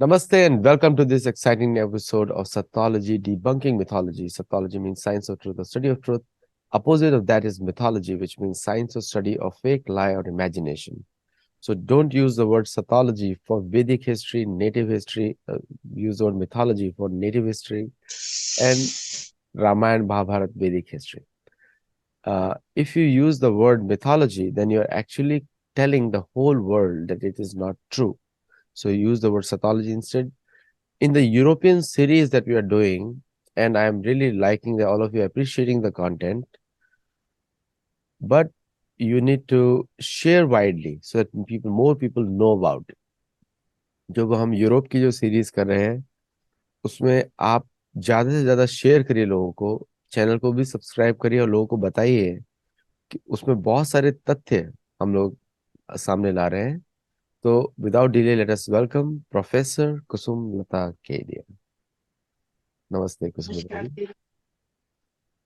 Namaste and welcome to this exciting episode of Satyology Debunking Mythology. Satyology means science of truth, or study of truth. Opposite of that is mythology, which means science or study of fake, lie, or imagination. So don't use the word Satyology for Vedic history, native history. Use the word mythology for native history and Ramayana, Mahabharata, Vedic history. If you use the word mythology, then you're actually telling the whole world that it is not true. So use the word Satyology instead. In the European series that we are doing, and I'm really liking that all of you are appreciating the content, but you need to share widely so that more people know about it. जो हम Europe की जो series कर रहे हैं उसमें आप ज्यादा से ज्यादा शेयर करिए, लोगों को चैनल को भी सब्सक्राइब करिए और लोगों को बताइए कि उसमें बहुत सारे तथ्य हम लोग सामने ला रहे हैं. तो without delay let us welcome professor Kusum Lata Kedia. नमस्ते कुसुम लता नमस्कार जी.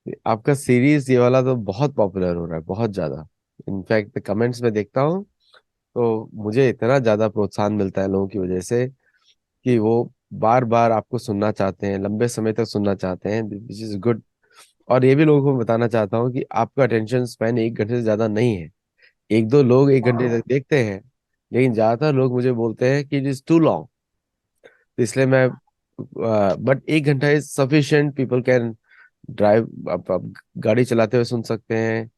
जी। आपका सीरीज ये वाला तो बहुत पॉपुलर हो रहा है, बहुत ज्यादा. इनफैक्ट कमेंट्स में देखता हूँ तो मुझे इतना ज्यादा प्रोत्साहन मिलता है लोगों की वजह से कि वो बार बार आपको सुनना चाहते हैं, लंबे समय तक सुनना चाहते हैं, विच इज गुड. और ये भी लोगों को बताना चाहता हूँ कि आपका अटेंशन स्पैन 1 घंटे से ज्यादा नहीं है. एक दो लोग 1 घंटे तक देखते हैं, लेकिन ज्यादातर लोग मुझे बोलते हैं कि इट इज टू लॉन्ग. तो इसलिए मैं, बट 1 घंटा is sufficient. People can drive, आप गाड़ी चलाते हुए सुन सकते हैं.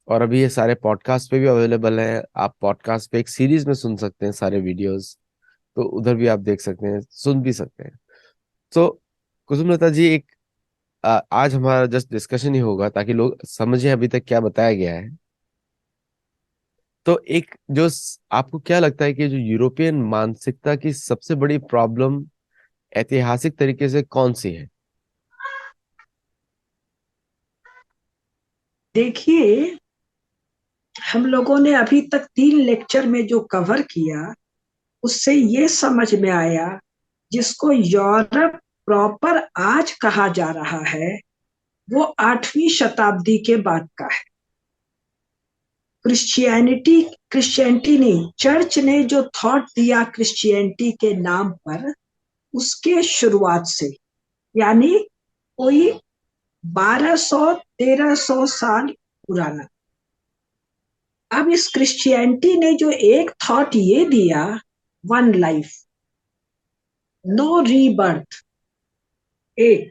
और अभी ये सारे पॉडकास्ट पे भी अवेलेबल है. आप पॉडकास्ट पे एक सीरीज में सुन सकते हैं सारे वीडियोस. तो उधर भी आप देख सकते हैं, सुन भी सकते हैं. तो कुसुमलता जी, एक आज हमारा जस्ट डिस्कशन ही होगा ताकि लोग समझें अभी तक क्या बताया गया है. तो एक जो आपको क्या लगता है कि जो यूरोपियन मानसिकता की सबसे बड़ी प्रॉब्लम ऐतिहासिक तरीके से कौन सी है? देखिए, हम लोगों ने अभी तक 3 लेक्चर में जो कवर किया उससे ये समझ में आया, जिसको यूरोप प्रॉपर आज कहा जा रहा है वो 8वीं शताब्दी के बाद का है। क्रिश्चियनिटी नहीं, चर्च ने जो थॉट दिया क्रिश्चियनिटी के नाम पर, उसके शुरुआत से, यानी कोई 1200-1300 साल पुराना। अब इस क्रिश्चियनिटी ने जो एक थॉट ये दिया, वन लाइफ, नो रीबर्थ, एक,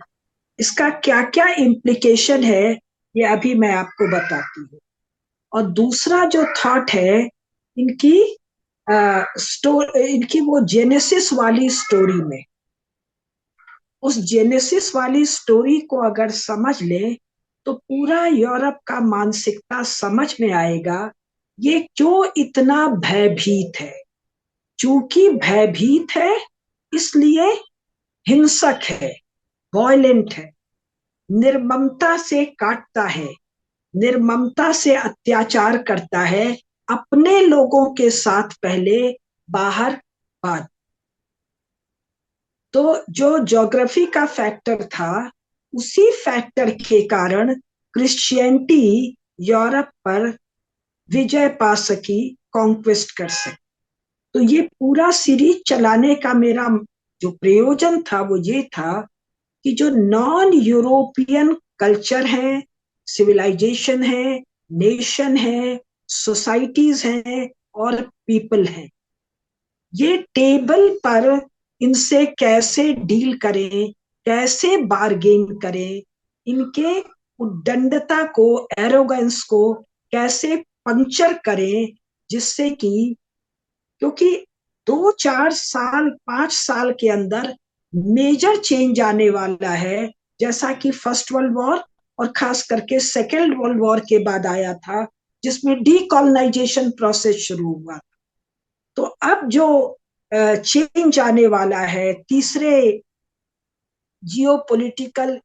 इसका क्या क्या इम्प्लीकेशन है ये अभी मैं आपको बताती हूँ। और दूसरा जो थॉट है इनकी, इनकी वो जेनेसिस वाली स्टोरी में, उस जेनेसिस वाली स्टोरी को अगर समझ ले तो पूरा यूरोप का मानसिकता समझ में आएगा, ये क्यों इतना भयभीत है। चूंकि भयभीत है इसलिए हिंसक है, वॉयलेंट है, निर्ममता से काटता है, निर्ममता से अत्याचार करता है, अपने लोगों के साथ पहले, बाहर बाद। तो जो ज्योग्राफी का फैक्टर था, उसी फैक्टर के कारण क्रिश्चियनिटी यूरोप पर विजय पा सकी, कॉन्क्वेस्ट कर सकी। तो ये पूरा सीरीज चलाने का मेरा जो प्रयोजन था वो ये था कि जो नॉन यूरोपियन कल्चर है, सिविलाइजेशन है, नेशन है, सोसाइटीज हैं और पीपल हैं, ये टेबल पर इनसे कैसे डील करें, कैसे बार्गेन करें, इनके उद्दंडता को, एरोगेंस को कैसे पंक्चर करें, जिससे कि, क्योंकि 2-4 साल 5 साल के अंदर मेजर चेंज आने वाला है, जैसा कि फर्स्ट वर्ल्ड वॉर और खास करके सेकेंड वर्ल्ड वॉर के बाद आया था, जिसमें डीकॉलोनाइजेशन प्रोसेस शुरू हुआ। तो अब जो चेंज आने वाला है, तीसरे जियोपॉलिटिकल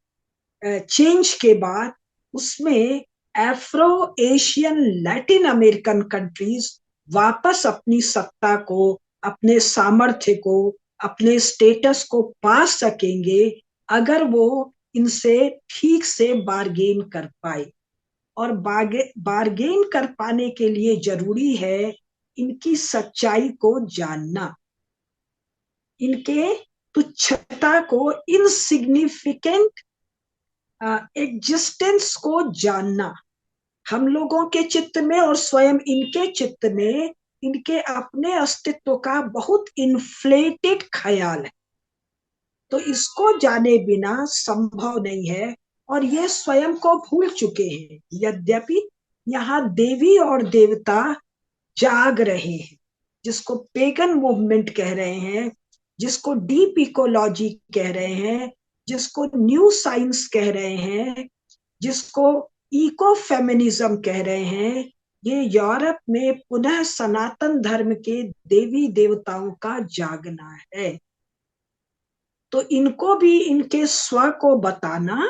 चेंज के बाद, उसमें Afro Asian Latin American countries वापस अपनी सत्ता को, अपने सामर्थ्य को, अपने स्टेटस को पा सकेंगे अगर वो इनसे ठीक से बार्गेन कर पाए। और बार्गेन कर पाने के लिए जरूरी है इनकी सच्चाई को जानना। इनके तुच्छता को, इनसिग्निफिकेंट एग्जिस्टेंस को जानना। हम लोगों के चित्त में और स्वयं इनके चित्त में इनके अपने अस्तित्व का बहुत इन्फ्लेटेड ख्याल है, तो इसको जाने बिना संभव नहीं है। और ये स्वयं को भूल चुके हैं, यद्यपि यहाँ देवी और देवता जाग रहे हैं, जिसको पेगन मूवमेंट कह रहे हैं, जिसको डीप इकोलॉजी कह रहे हैं, जिसको न्यू साइंस कह रहे हैं, जिसको इको फेमिनिज्म कह रहे हैं। ये यूरोप में पुनः सनातन धर्म के देवी देवताओं का जागना है। तो इनको भी इनके स्व को बताना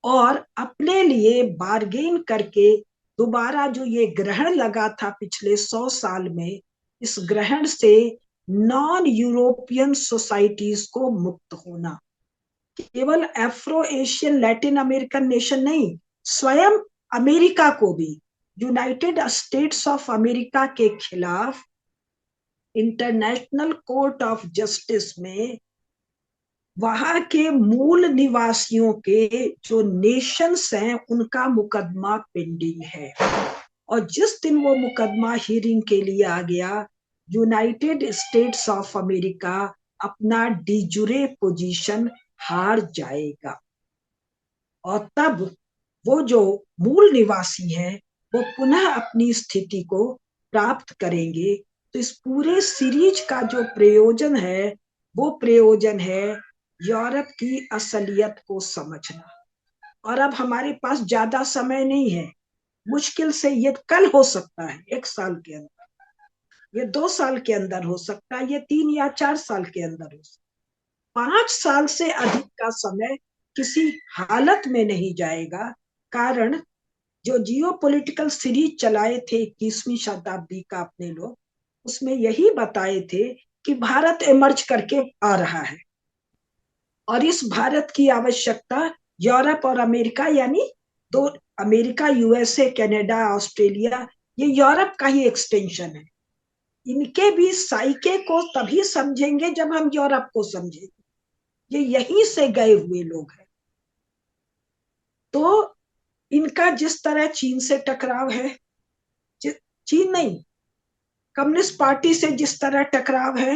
और अपने लिए बार्गेन करके दोबारा जो ये ग्रहण लगा था पिछले 100 साल में, इस ग्रहण से नॉन यूरोपियन सोसाइटीज को मुक्त होना। केवल Afro Asian Latin American nation नहीं, स्वयं अमेरिका को भी यूनाइटेड स्टेट्स ऑफ अमेरिका के खिलाफ इंटरनेशनल कोर्ट ऑफ जस्टिस में वहां के मूल निवासियों के जो नेशंस हैं उनका मुकदमा पेंडिंग है। और जिस दिन वो मुकदमा हियरिंग के लिए आ गया, यूनाइटेड स्टेट्स ऑफ अमेरिका अपना डिजुरे पोजीशन हार जाएगा और तब वो जो मूल निवासी हैं वो पुनः अपनी स्थिति को प्राप्त करेंगे। तो इस पूरे सीरीज का जो प्रयोजन है वो प्रयोजन है यूरोप की असलियत को समझना। और अब हमारे पास ज्यादा समय नहीं है, मुश्किल से ये कल हो सकता है, 1 साल के अंदर, ये 2 साल के अंदर हो सकता है, ये 3 या 4 साल के अंदर हो सकता है। 5 साल से अधिक का समय किसी हालत में नहीं जाएगा। कारण जो जियो पॉलिटिकल सीरीज चलाए थे 21वीं शताब्दी का अपने लोग, उसमें यही बताए थे कि भारत इमर्ज करके आ रहा है और इस भारत की आवश्यकता यूरोप और अमेरिका, यानी दो, अमेरिका, यूएसए, कनाडा, ऑस्ट्रेलिया, ये यूरोप का ही एक्सटेंशन है। इनके भी साइके को तभी समझेंगे जब हम यूरोप को समझेंगे। ये यहीं से गए हुए लोग हैं। तो इनका जिस तरह चीन से टकराव है, चीन नहीं, कम्युनिस्ट पार्टी से जिस तरह टकराव है,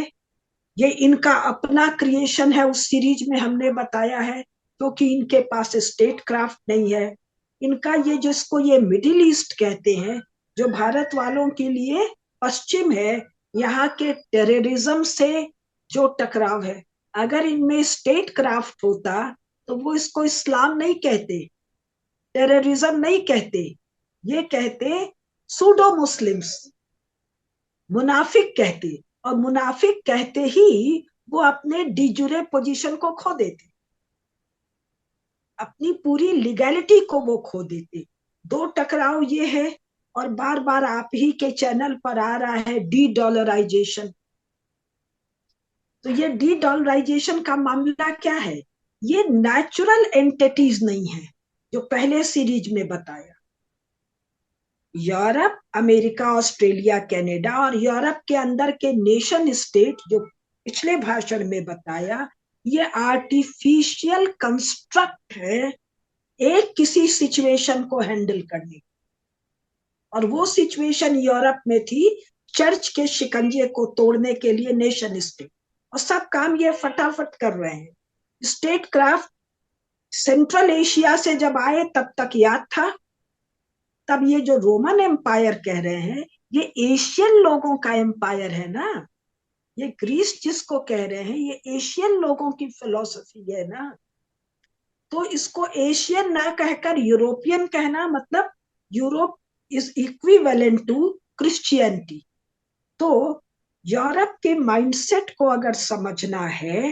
ये इनका अपना क्रिएशन है। उस सीरीज में हमने बताया है, क्योंकि इनके पास स्टेट क्राफ्ट नहीं है। इनका ये जिसको ये मिडिल ईस्ट कहते हैं, जो भारत वालों के लिए पश्चिम है, यहाँ के टेररिज्म से जो टकराव है, अगर इनमें स्टेट क्राफ्ट होता तो वो इसको इस्लाम नहीं कहते, टेररिज्म नहीं कहते, ये कहते सूडो मुस्लिम्स, मुनाफिक कहते। और मुनाफिक कहते ही वो अपने डिजुरे पोजीशन को खो देते, अपनी पूरी लीगैलिटी को वो खो देते। दो टकराव ये है। और बार बार आप ही के चैनल पर आ रहा है डी डॉलराइजेशन। तो ये डी डॉलराइजेशन का मामला क्या है? ये नेचुरल एंटिटीज नहीं है, जो पहले सीरीज में बताया। यूरोप, अमेरिका, ऑस्ट्रेलिया, कनाडा और यूरोप के अंदर के नेशन स्टेट जो पिछले भाषण में बताया, ये आर्टिफिशियल कंस्ट्रक्ट है एक किसी सिचुएशन को हैंडल करने। और वो सिचुएशन यूरोप में थी चर्च के शिकंजे को तोड़ने के लिए नेशन स्टेट, और सब काम ये फटाफट कर रहे हैं। स्टेट क्राफ्ट सेंट्रल एशिया से जब आए तब तक याद था, तब ये जो रोमन एम्पायर कह रहे हैं ये एशियन लोगों का एम्पायर है ना, ये ग्रीस जिसको कह रहे हैं ये एशियन लोगों की फिलॉसफी है ना। तो इसको एशियन ना कहकर यूरोपियन कहना, मतलब Europe is equivalent to Christianity. तो यूरोप के माइंडसेट को अगर समझना है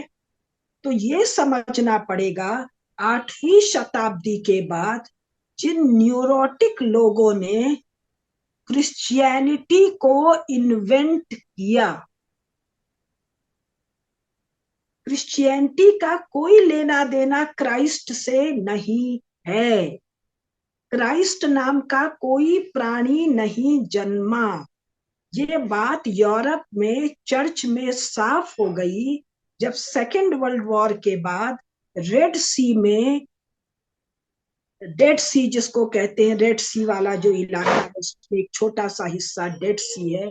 तो ये समझना पड़ेगा 8वीं शताब्दी के बाद जिन न्यूरोटिक लोगों ने क्रिश्चियनिटी को इन्वेंट किया, क्रिश्चियनिटी का कोई लेना देना क्राइस्ट से नहीं है। क्राइस्ट नाम का कोई प्राणी नहीं जन्मा। ये बात यूरोप में चर्च में साफ हो गई जब सेकेंड वर्ल्ड वॉर के बाद रेड सी में, डेड सी जिसको कहते हैं, रेड सी वाला जो इलाका है उसमें एक छोटा सा हिस्सा डेड सी है।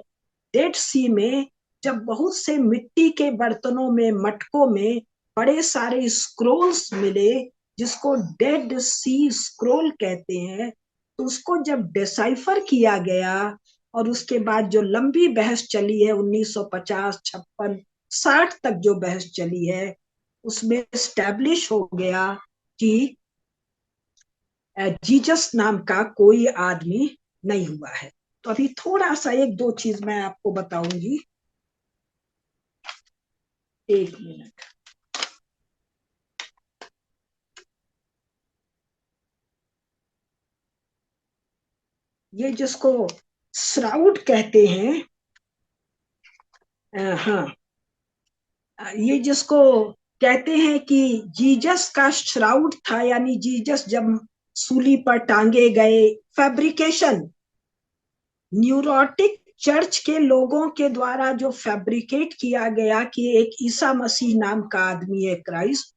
डेड सी में जब बहुत से मिट्टी के बर्तनों में, मटकों में बड़े सारे स्क्रोल्स मिले जिसको डेड सी स्क्रोल कहते हैं, तो उसको जब डिसाइफर किया गया और उसके बाद जो लंबी बहस चली है 1950, 56, 60 तक जो बहस चली है, उसमें स्टैब्लिश हो गया कि जीसस नाम का कोई आदमी नहीं हुआ है। तो अभी थोड़ा सा एक दो चीज मैं आपको बताऊंगी, एक मिनट। ये जिसको श्राउड कहते हैं, हाँ, ये जिसको कहते हैं कि जीसस का श्राउड था, यानी जीसस जब सूली पर टांगे गए, फैब्रिकेशन, न्यूरोटिक चर्च के लोगों के द्वारा जो फैब्रिकेट किया गया कि एक ईसा मसीह नाम का आदमी है, क्राइस्ट,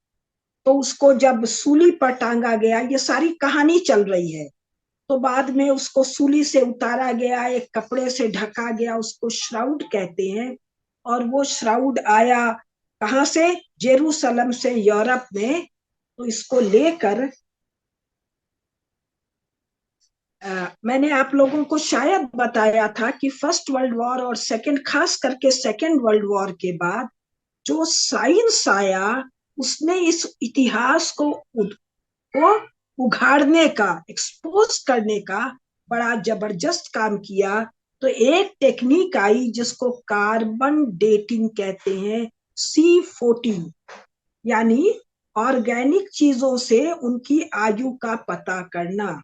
तो उसको जब सूली पर टांगा गया, ये सारी कहानी चल रही है, तो बाद में उसको सूली से उतारा गया, एक कपड़े से ढका गया, उसको श्राउड कहते हैं। और वो श्राउड आया कहाँ से? जेरूसलम से, यूरोप में। तो इसको लेकर मैंने आप लोगों को शायद बताया था कि फर्स्ट वर्ल्ड वॉर और सेकंड, खास करके सेकंड वर्ल्ड वॉर के बाद जो साइंस आया, उसने इस इतिहास को उघाड़ने का, एक्सपोज करने का बड़ा जबरदस्त काम किया। तो एक टेक्निक आई जिसको कार्बन डेटिंग कहते हैं, C14, यानी ऑर्गेनिक चीजों से उनकी आयु का पता करना।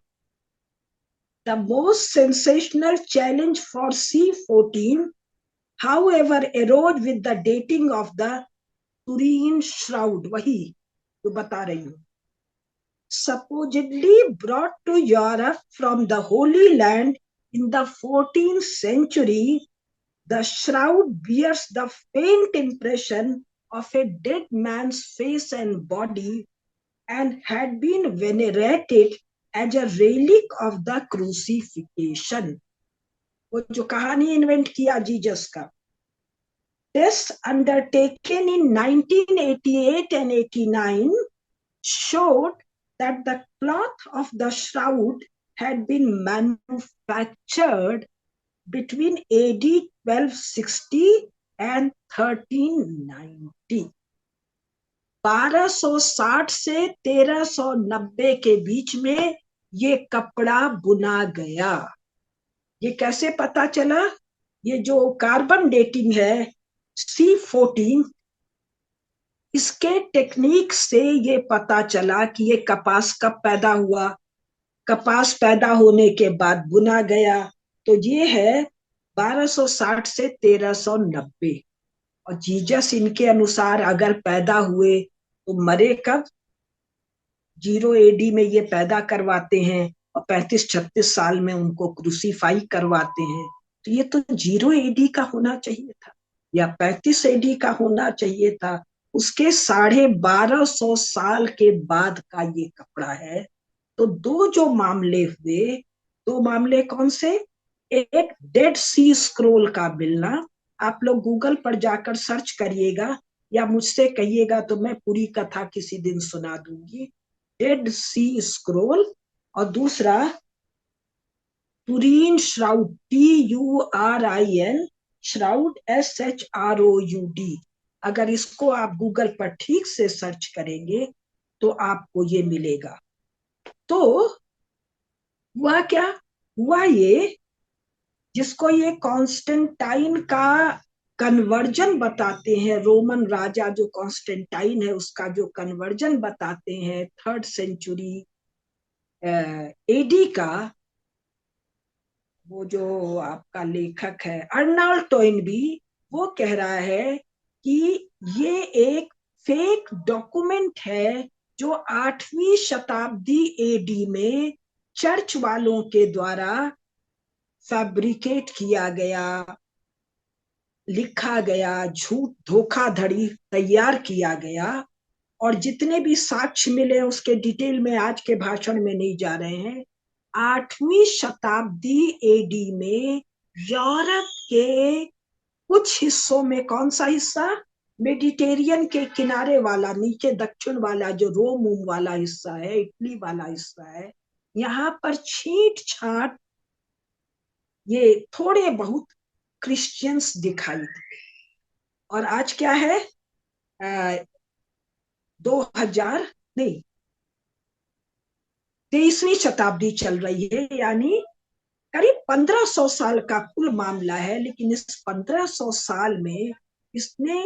The most sensational challenge for C14, however, arose with the dating of the Turin shroud, वही जो बता रही हूँ, supposedly brought to Europe from the Holy Land in the 14th century. The shroud bears the faint impression of a dead man's face and body and had been venerated as a relic of the crucifixion. वो जो कहानी invent किया Jesus का, test undertaken in 1988 and 89 showed that the cloth of the shroud had been manufactured between AD 1260 and 1390। 1260 से 1390 के बीच में ये कपड़ा बुना गया। ये कैसे पता चला? ये जो कार्बन डेटिंग है C14, इसके टेक्निक से ये पता चला कि ये कपास कब पैदा हुआ, कपास पैदा होने के बाद बुना गया। तो ये है 1260 से 1390। और जीसस इनके अनुसार अगर पैदा हुए तो मरे कब? 0 AD में ये पैदा करवाते हैं और 35-36 साल में उनको क्रूसीफाई करवाते हैं। तो ये तो 0 AD का होना चाहिए था या 35 AD का होना चाहिए था। उसके 1250 साल के बाद का ये कपड़ा है। तो दो जो मामले हुए, दो मामले कौन से? एक डेड सी स्क्रोल का मिलना, आप लोग गूगल पर जाकर सर्च करिएगा या मुझसे कहिएगा तो मैं पूरी कथा किसी दिन सुना दूंगी। डेड सी स्क्रोल। और दूसरा तुरीन श्राउड, TURIN, श्राउड SHROUD। अगर इसको आप गूगल पर ठीक से सर्च करेंगे तो आपको ये मिलेगा। तो हुआ क्या? हुआ ये, जिसको ये कॉन्स्टेंटाइन का कन्वर्जन बताते हैं, रोमन राजा जो कॉन्स्टेंटाइन है उसका जो कन्वर्जन बताते हैं 3rd सेंचुरी AD का, वो जो आपका लेखक है अर्नाल्ड टोइनबी, वो कह रहा है कि ये एक फेक डॉक्यूमेंट है जो 8वीं शताब्दी AD में चर्च वालों के द्वारा फैब्रिकेट किया गया, लिखा गया, झूठ धोखाधड़ी तैयार किया गया, और जितने भी साक्ष्य मिले उसके डिटेल में आज के भाषण में नहीं जा रहे हैं। 8वीं शताब्दी एडी में यूरोप के कुछ हिस्सों में, कौन सा हिस्सा? मेडिटेरियन के किनारे वाला, नीचे दक्षिण वाला जो रोम वाला हिस्सा है, इटली वाला हिस्सा है, यहाँ पर छींट छाट ये थोड़े बहुत क्रिश्चियंस दिखाई दिए। और आज क्या है? 2000 नहीं, 23वीं शताब्दी चल रही है, यानी करीब 1500 साल का कुल मामला है। लेकिन इस 1500 साल में इसने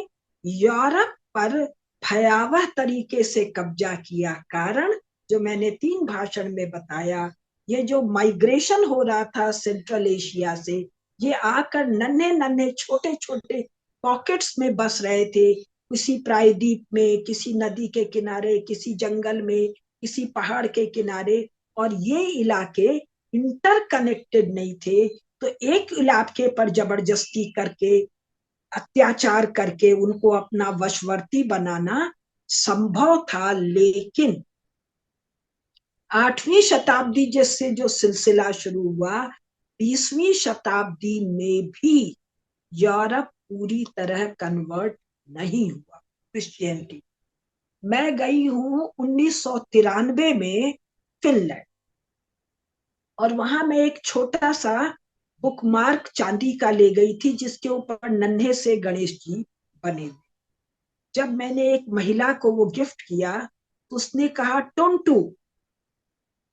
यूरोप पर भयावह तरीके से कब्जा किया। कारण जो मैंने 3 भाषण में बताया, ये जो माइग्रेशन हो रहा था सेंट्रल एशिया से, ये आकर नन्हे नन्हे छोटे छोटे पॉकेट्स में बस रहे थे, किसी प्रायद्वीप में, किसी नदी के किनारे, किसी जंगल में, किसी पहाड़ के किनारे। और ये इलाके इंटरकनेक्टेड नहीं थे, तो एक इलाके पर जबरदस्ती करके, अत्याचार करके उनको अपना वशवर्ती बनाना संभव था। लेकिन 8वीं शताब्दी जैसे जो सिलसिला शुरू हुआ, 20वीं शताब्दी में भी यूरोप पूरी तरह कन्वर्ट नहीं हुआ क्रिश्चियनिटी। मैं गई हूं 1993 में फिनलैंड, और वहां मैं एक छोटा सा बुकमार्क चांदी का ले गई थी, जिसके ऊपर नन्हे से गणेश जी बने हुए। जब मैंने एक महिला को वो गिफ्ट किया, तो उसने कहा टोंटू,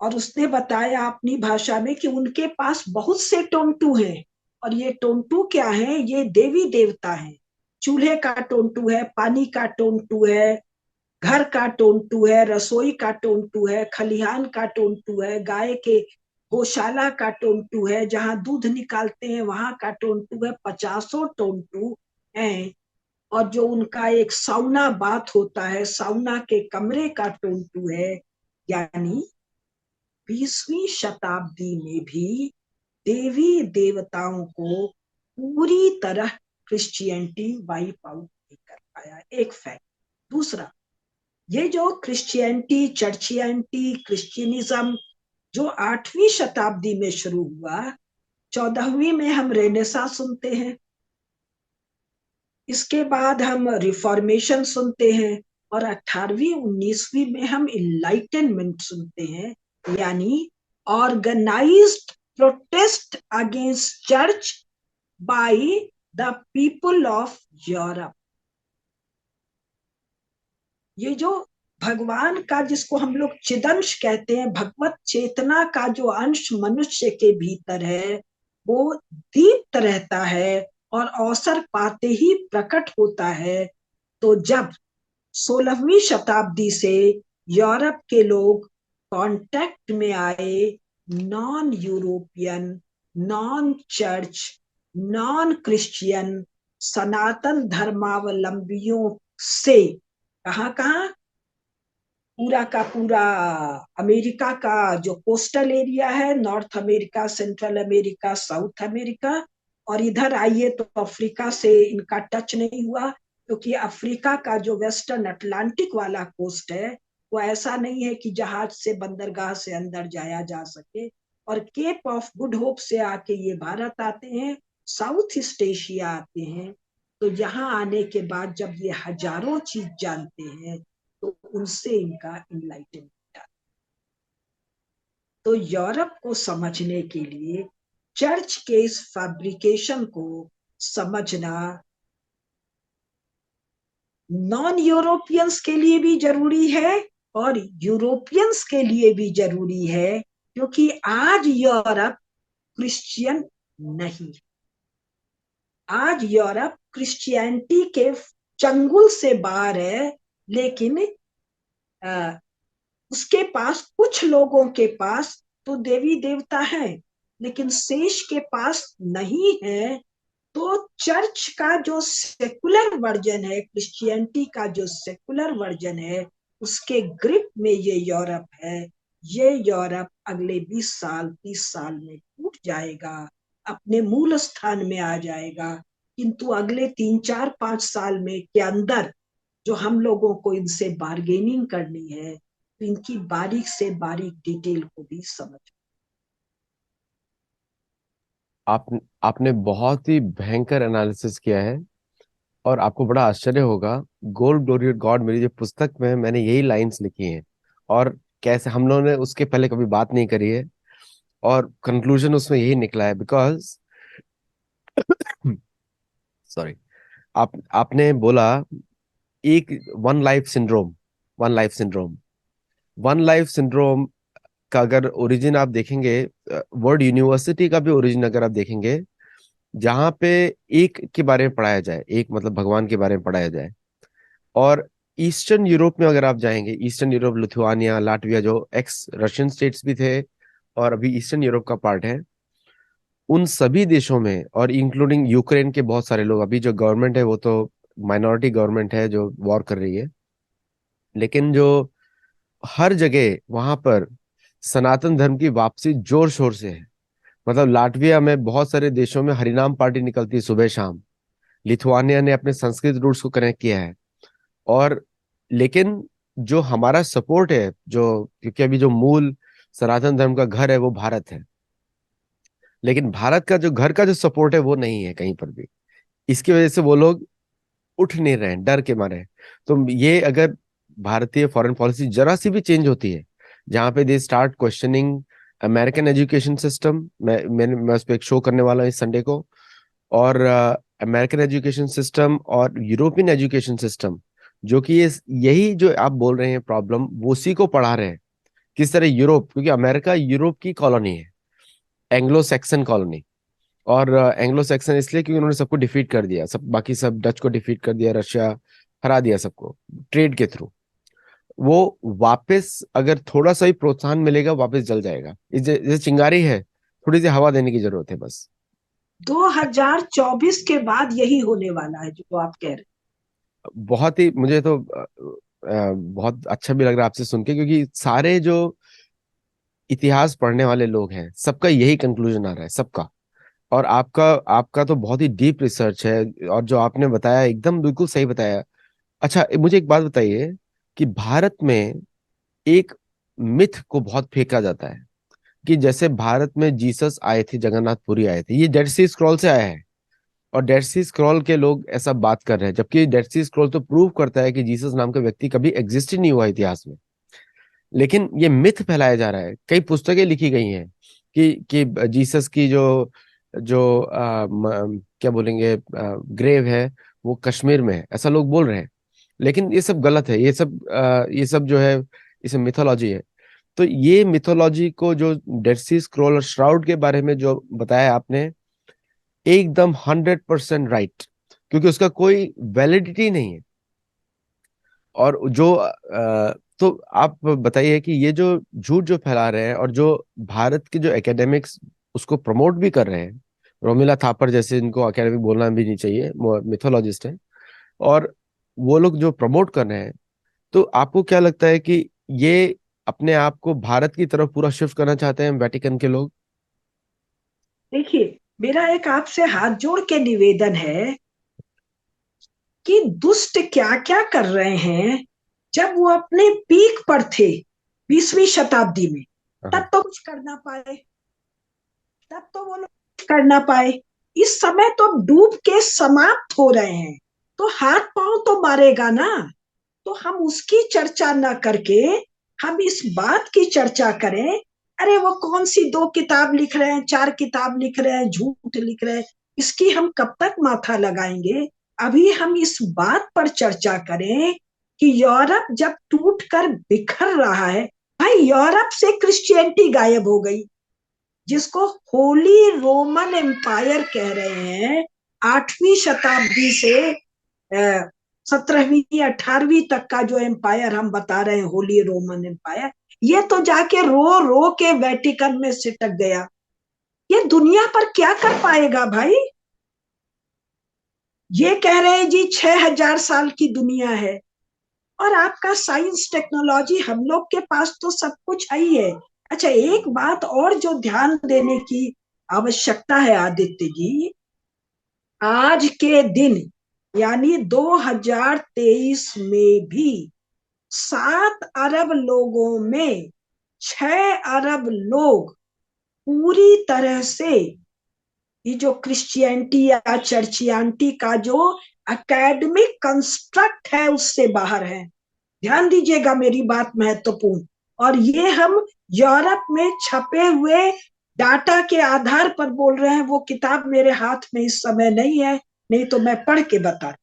और उसने बताया अपनी भाषा में कि उनके पास बहुत से टोंटू हैं। और ये टोंटू क्या है? ये देवी देवता हैं। चूल्हे का टोंटू है, पानी का टोंटू है, घर का टोंटू है, रसोई का टोंटू है, खलिहान का टोंटू है, गाय के गौशाला का टोंटू है, जहां दूध निकालते हैं वहां का टोंटू है। 50 टोंटू हैं। और जो उनका एक साउना बाथ होता है, साउना के कमरे का टोंटू है। यानी 20वीं शताब्दी में भी देवी देवताओं को पूरी तरह क्रिश्चियनिटी वाइप आउट नहीं कर पाया। एक फैक्ट। दूसरा, ये जो क्रिश्चियनिटी, चर्चियनिटी, क्रिश्चियनिज्म जो 8वीं शताब्दी में शुरू हुआ, 14वीं में हम रेनेसा सुनते हैं, इसके बाद हम रिफॉर्मेशन सुनते हैं, और 18वीं 19वीं में हम इनलाइटनमेंट सुनते हैं, यानी organised protest against church by the people of Europe. ये जो भगवान का, जिसको हम लोग चिदंश कहते हैं, भगवत चेतना का जो अंश मनुष्य के भीतर है, वो दीप्त रहता है और अवसर पाते ही प्रकट होता है। तो जब 16वीं शताब्दी से यूरोप के लोग कांटेक्ट में आए non European, non church, non Christian, सनातन धर्मावलंबियों से, कहाँ कहाँ? पूरा का पूरा अमेरिका का जो कोस्टल एरिया है, North America, Central America, South America, और इधर आइए तो अफ्रीका से इनका टच नहीं हुआ, क्योंकि अफ्रीका का जो वेस्टर्न अटलांटिक वाला कोस्ट है, वो ऐसा नहीं है कि जहाज से, बंदरगाह से अंदर जाया जा सके। और केप ऑफ गुड होप से आके ये भारत आते हैं, साउथ ईस्ट एशिया आते हैं। तो यहाँ आने के बाद जब ये हजारों चीज जानते हैं, तो उनसे इनका इनलाइटनमेंट आता। तो यूरोप को समझने के लिए चर्च के इस फैब्रिकेशन को समझना नॉन यूरोपियंस के लिए भी जरूरी है और यूरोपियंस के लिए भी जरूरी है, क्योंकि आज यूरोप क्रिश्चियन नहीं। आज यूरोप क्रिश्चियनिटी के चंगुल से बाहर है, लेकिन उसके पास, कुछ लोगों के पास तो देवी देवता है, लेकिन शेष के पास नहीं है। तो चर्च का जो सेकुलर वर्जन है, क्रिश्चियनिटी का जो सेकुलर वर्जन है, उसके ग्रिप में ये यूरोप है। ये यूरोप अगले 20 साल 30 साल में टूट जाएगा, अपने मूल स्थान में आ जाएगा, किंतु अगले 3 4 5 साल में के अंदर जो हम लोगों को इनसे बार्गेनिंग करनी है, तो इनकी बारीक से बारीक डिटेल को भी समझ। आप आपने बहुत ही भयंकर एनालिसिस किया है, और आपको बड़ा आश्चर्य होगा, गोल्ड ग्लोरी गॉड मेरी जो पुस्तक में मैंने यही लाइंस लिखी हैं, और कैसे हम लोगों ने उसके पहले कभी बात नहीं करी है, और कंक्लूजन उसमें यही निकला है। बिकॉज सॉरी, आपने बोला एक one life syndrome, one life syndrome, one life syndrome का अगर ओरिजिन आप देखेंगे, वर्ड यूनिवर्सिटी का भी ओरिजिन अगर आप देखेंगे, जहाँ पे एक के बारे में पढ़ाया जाए, एक मतलब भगवान के बारे में पढ़ाया जाए, और ईस्टर्न यूरोप में अगर आप जाएंगे, ईस्टर्न यूरोप, लिथुआनिया, लाटविया, जो एक्स रशियन स्टेट्स भी थे और अभी ईस्टर्न यूरोप का पार्ट है, उन सभी देशों में, और इंक्लूडिंग यूक्रेन के बहुत सारे लोग, अभी जो गवर्नमेंट है वो तो माइनॉरिटी गवर्नमेंट है जो वॉर कर रही है, लेकिन जो हर जगह वहां पर सनातन धर्म की वापसी जोर शोर से है। मतलब लाटविया में बहुत सारे देशों में हरिनाम पार्टी निकलती है सुबह शाम। लिथुआनिया ने अपने संस्कृत रूट्स को कनेक्ट किया है। और लेकिन जो हमारा सपोर्ट है, जो क्योंकि अभी जो मूल सनातन धर्म का घर है वो भारत है, लेकिन भारत का जो घर का जो सपोर्ट है वो नहीं है कहीं पर भी। इसकी वजह से वो लोग उठ नहीं रहे हैं, डर के मारे। तो ये अगर भारतीय फॉरेन पॉलिसी जरा सी भी चेंज होती है, जहां पे they start questioning American education system, मैं उस पर एक शो करने वाला हूँ इस संडे को, और अमेरिकन एजुकेशन सिस्टम और यूरोपियन एजुकेशन सिस्टम, जो कि ये यही जो आप बोल रहे हैं प्रॉब्लम, वो उसी को पढ़ा रहे हैं। किस तरह यूरोप, क्योंकि अमेरिका यूरोप की कॉलोनी है, एंग्लो सैक्सन कॉलोनी। और एंग्लो सैक्सन इसलिए क्योंकि उन्होंने सबको डिफीट कर दिया, सब बाकी सब डच को डिफीट कर दिया, रशिया हरा दिया सबको ट्रेड के थ्रू। वो वापस अगर थोड़ा सा ही प्रोत्साहन मिलेगा वापस जल जाएगा। जैसे चिंगारी है, थोड़ी सी हवा देने की जरूरत है बस। 2024 के बाद यही होने वाला है जो आप कह रहे हैं। बहुत ही मुझे तो बहुत अच्छा भी लग रहा है आपसे सुन के, क्योंकि सारे जो इतिहास पढ़ने वाले लोग हैं सबका यही कंक्लूजन आ रहा है, सबका। और आपका आपका तो बहुत ही डीप रिसर्च है, और जो आपने बताया एकदम बिल्कुल सही बताया। अच्छा, मुझे एक बात बताइए कि भारत में एक मिथ को बहुत फेंका जाता है कि जैसे भारत में जीसस आए थे, जगन्नाथपुरी आए थे, ये डेड सी स्क्रॉल से आया है। और डेड सी स्क्रॉल के लोग ऐसा बात कर रहे हैं, जबकि डेड सी स्क्रॉल तो प्रूव करता है कि जीसस नाम का व्यक्ति कभी एग्जिस्ट ही नहीं हुआ इतिहास में। लेकिन ये मिथ फैलाया जा रहा है, कई पुस्तकें लिखी गई हैं कि जीसस की जो जो क्या बोलेंगे ग्रेव है वो कश्मीर में है, ऐसा लोग बोल रहे हैं। लेकिन ये सब गलत है, ये सब जो है इसे मिथोलॉजी है। तो ये मिथोलॉजी को, जो डेड सी स्क्रॉल और श्राउड के बारे में जो बताया आपने, एकदम 100% राइट, क्योंकि उसका कोई वैलिडिटी नहीं है। और जो तो आप बताइए कि ये जो झूठ जो फैला रहे हैं, और जो भारत के जो एकेडमिक्स उसको प्रमोट भी कर रहे हैं, रोमिला थापर जैसे, इनको एकेडमिक बोलना भी नहीं चाहिए, मिथोलॉजिस्ट हैं, और वो लोग जो प्रमोट कर रहे हैं, तो आपको क्या लगता है कि ये अपने आप को भारत की तरफ पूरा शिफ्ट करना चाहते हैं वेटिकन के लोग? देखिए, मेरा एक आपसे हाथ जोड़ के निवेदन है कि दुष्ट क्या क्या कर रहे हैं। जब वो अपने पीक पर थे 20वीं शताब्दी में, हाँ। तब तो कुछ कर ना पाए, तब तो वो लोग कुछ कर ना पाए। इस समय तो डूब के समाप्त हो रहे हैं, तो हाथ पांव तो मारेगा ना। तो हम उसकी चर्चा ना करके हम इस बात की चर्चा करें, अरे वो कौन सी 2 किताब लिख रहे हैं, 4 किताब लिख रहे हैं, झूठ लिख रहे हैं, इसकी हम कब तक माथा लगाएंगे। अभी हम इस बात पर चर्चा करें कि यूरोप जब टूट कर बिखर रहा है, भाई यूरोप से क्रिश्चियनिटी गायब हो गई, जिसको होली रोमन एम्पायर कह रहे हैं। 8वीं शताब्दी से 17वीं 18वीं तक का जो एम्पायर हम बता रहे हैं, होली रोमन एम्पायर, ये तो जाके रो रो के वेटिकन में सिटक गया। ये दुनिया पर क्या कर पाएगा भाई। ये कह रहे हैं जी 6000 साल की दुनिया है, और आपका साइंस टेक्नोलॉजी, हम लोग के पास तो सब कुछ है ही है। अच्छा, एक बात और जो ध्यान देने की आवश्यकता है आदित्य जी, आज के दिन यानी 2023 में भी 7 अरब लोगों में 6 अरब लोग पूरी तरह से ये जो क्रिश्चियनिटी या चर्चियनिटी का जो एकेडमिक कंस्ट्रक्ट है उससे बाहर है। ध्यान दीजिएगा, मेरी बात महत्वपूर्ण। और ये हम यूरोप में छपे हुए डाटा के आधार पर बोल रहे हैं। वो किताब मेरे हाथ में इस समय नहीं है, नहीं तो मैं पढ़ के बता।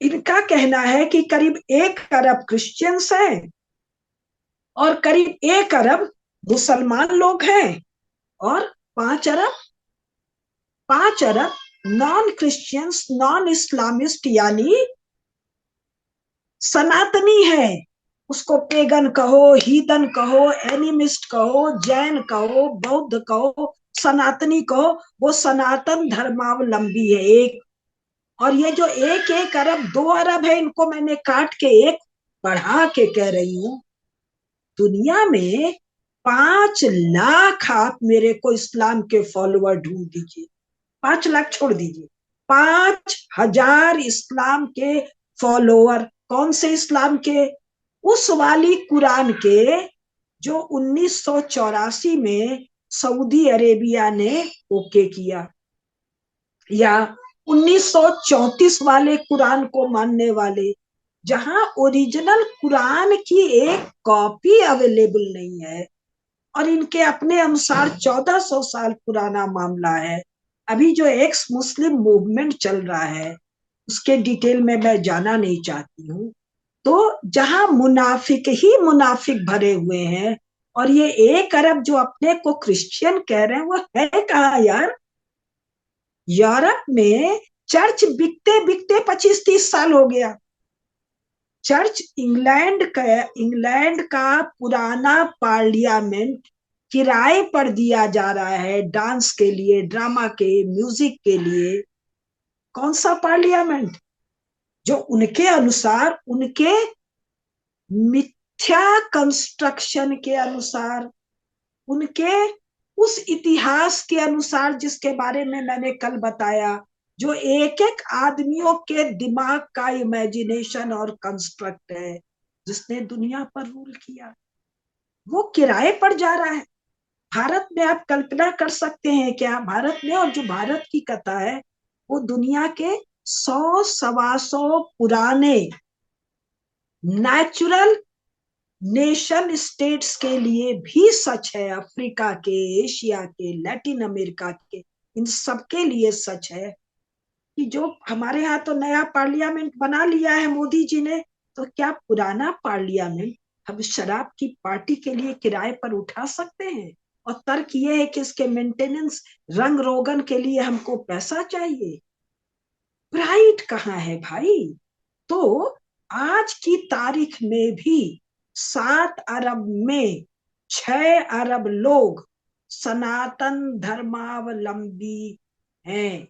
इनका कहना है कि करीब 1 अरब क्रिश्चियंस हैं और करीब 1 अरब मुसलमान लोग हैं और 5 अरब 5 अरब नॉन क्रिश्चियंस, नॉन इस्लामिस्ट यानी सनातनी है। उसको पेगन कहो, हीदन कहो, एनिमिस्ट कहो, जैन कहो, बौद्ध कहो, सनातनी कहो, वो सनातन धर्मावलंबी है एक। और ये जो 1 1 अरब 2 अरब है, इनको मैंने काट के एक बढ़ा के कह रही हूं। दुनिया में 5 लाख आप मेरे को इस्लाम के फॉलोअर ढूंढ दीजिए। 5 लाख छोड़ दीजिए, 5,000 इस्लाम के फॉलोअर। कौन से इस्लाम के? उस वाली कुरान के जो 1984 में सऊदी अरेबिया ने ओके किया, या 1934 वाले कुरान को मानने वाले, जहां ओरिजिनल कुरान की एक कॉपी अवेलेबल नहीं है और इनके अपने अनुसार 1400 साल पुराना मामला है। अभी जो एक्स मुस्लिम मूवमेंट चल रहा है उसके डिटेल में मैं जाना नहीं चाहती हूँ। तो जहां मुनाफिक ही मुनाफिक भरे हुए हैं और ये 1 अरब जो अपने को क्रिश्चियन कह रहे हैं, वो है कहाँ यार? यूरोप में चर्च बिकते बिकते 25-30 साल हो गया। चर्च इंग्लैंड का पुराना पार्लियामेंट किराए पर दिया जा रहा है, डांस के लिए, ड्रामा के, म्यूजिक के लिए। कौन सा पार्लियामेंट? जो उनके अनुसार, उनके मिथ्या कंस्ट्रक्शन के अनुसार, उनके उस इतिहास के अनुसार जिसके बारे में मैंने कल बताया, जो एक एक आदमियों के दिमाग का इमेजिनेशन और कंस्ट्रक्ट है, जिसने दुनिया पर रूल किया, वो किराए पर जा रहा है। भारत में आप कल्पना कर सकते हैं क्या? भारत में, और जो भारत की कथा है वो दुनिया के 100-125 पुराने नेचुरल नेशन स्टेट्स के लिए भी सच है। अफ्रीका के, एशिया के, लैटिन अमेरिका के, इन सब के लिए सच है कि जो हमारे यहाँ तो नया पार्लियामेंट बना लिया है मोदी जी ने, तो क्या पुराना पार्लियामेंट हम शराब की पार्टी के लिए किराए पर उठा सकते हैं? और तर्क ये है कि इसके मेंटेनेंस, रंग रोगन के लिए हमको पैसा चाहिए। प्राइड कहाँ है भाई? तो आज की तारीख में भी 7 अरब में 6 अरब लोग सनातन धर्मावलंबी हैं।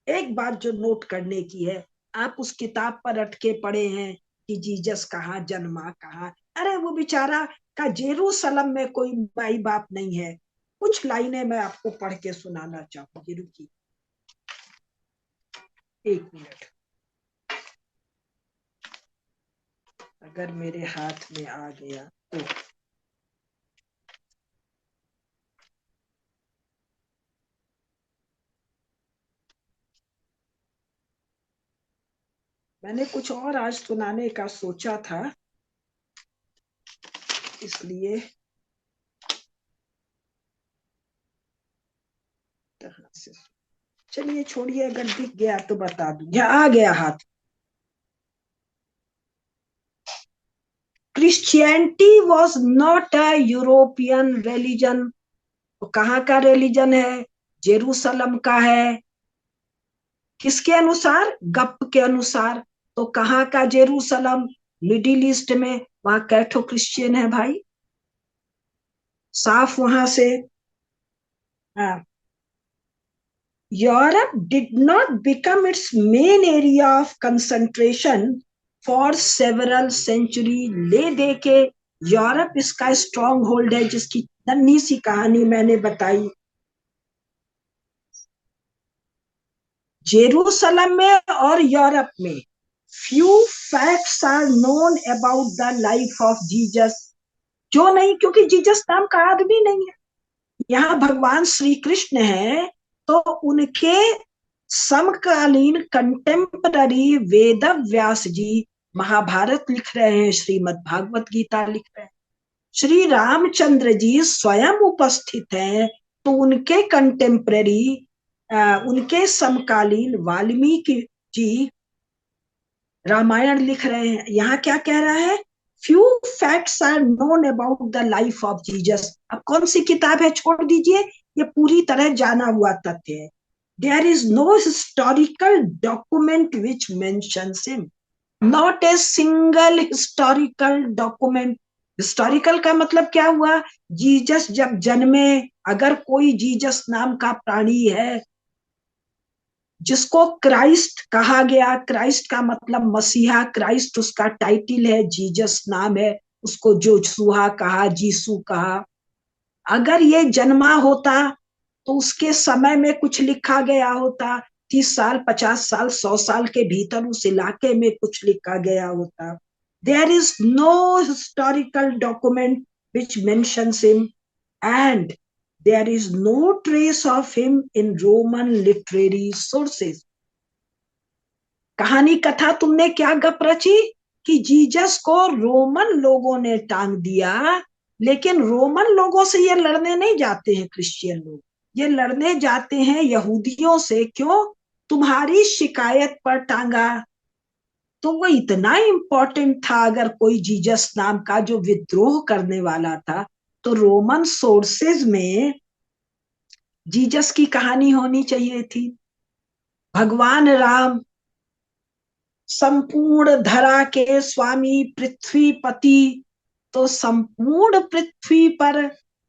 एक बात जो नोट करने की है, आप उस किताब पर अटके पड़े हैं कि जीसस कहाँ जन्मा, कहाँ। अरे वो बेचारा का जेरूसलम में कोई माई बाप नहीं है। कुछ लाइनें मैं आपको पढ़ के सुनाना चाहूंगी, रुकिए 1 मिनट। अगर मेरे हाथ में आ गया तो। मैंने कुछ और आज सुनाने का सोचा था, इसलिए चलिए छोड़िए, अगर दिख गया तो बता दूं। आ गया हाथ। Christianity was not a European religion. तो कहाँ का रिलीजन है? जेरूसलम का है। किसके अनुसार? गप के अनुसार। तो कहाँ का जेरूसलम? मिडिल ईस्ट में। वहां कैठो क्रिश्चियन है भाई, साफ वहां से। हाँ, Europe did not become its main area of concentration for several centuries। ले दे के यूरोप इसका स्ट्रॉन्ग होल्ड है, जिसकी नन्ही सी कहानी मैंने बताई। जेरूसलम में और यूरोप में few facts are known about the life of Jesus. जो नहीं, क्योंकि जीसस नाम का आदमी नहीं है। यहाँ भगवान श्री कृष्ण है, तो उनके समकालीन कंटेम्पररी वेद व्यास जी महाभारत लिख रहे हैं, श्रीमद् भागवत गीता लिख रहे हैं। श्री रामचंद्र जी स्वयं उपस्थित हैं, तो उनके कंटेम्पररी उनके समकालीन वाल्मीकि जी रामायण लिख रहे हैं। यहाँ क्या कह रहा है? Few facts are known about the life of Jesus. अब कौन सी किताब है, छोड़ दीजिए, ये पूरी तरह जाना हुआ तथ्य है। There is no historical document which mentions him, not a single historical document. Historical का मतलब क्या हुआ? जीसस जब जन्मे, अगर कोई जीसस नाम का प्राणी है जिसको क्राइस्ट कहा गया, क्राइस्ट का मतलब मसीहा, क्राइस्ट उसका टाइटल है, जीसस नाम है, उसको जोशुआ कहा, जीसू कहा। अगर ये जन्मा होता तो उसके समय में कुछ लिखा गया होता, 30 साल, 50 साल, 100 साल के भीतर उस इलाके में कुछ लिखा गया होता। There is no historical document which mentions him and there is no trace of him in Roman literary sources। कहानी कथा तुमने क्या गप रची कि जीसस को रोमन लोगों ने टांग दिया, लेकिन रोमन लोगों से ये लड़ने नहीं जाते हैं क्रिश्चियन लोग, ये लड़ने जाते हैं यहूदियों से। क्यों? तुम्हारी शिकायत पर टांगा। तो वो इतना इंपॉर्टेंट था, अगर कोई जीसस नाम का जो विद्रोह करने वाला था, तो रोमन सोर्सेज में जीसस की कहानी होनी चाहिए थी। भगवान राम संपूर्ण धरा के स्वामी पृथ्वीपति, तो संपूर्ण पृथ्वी पर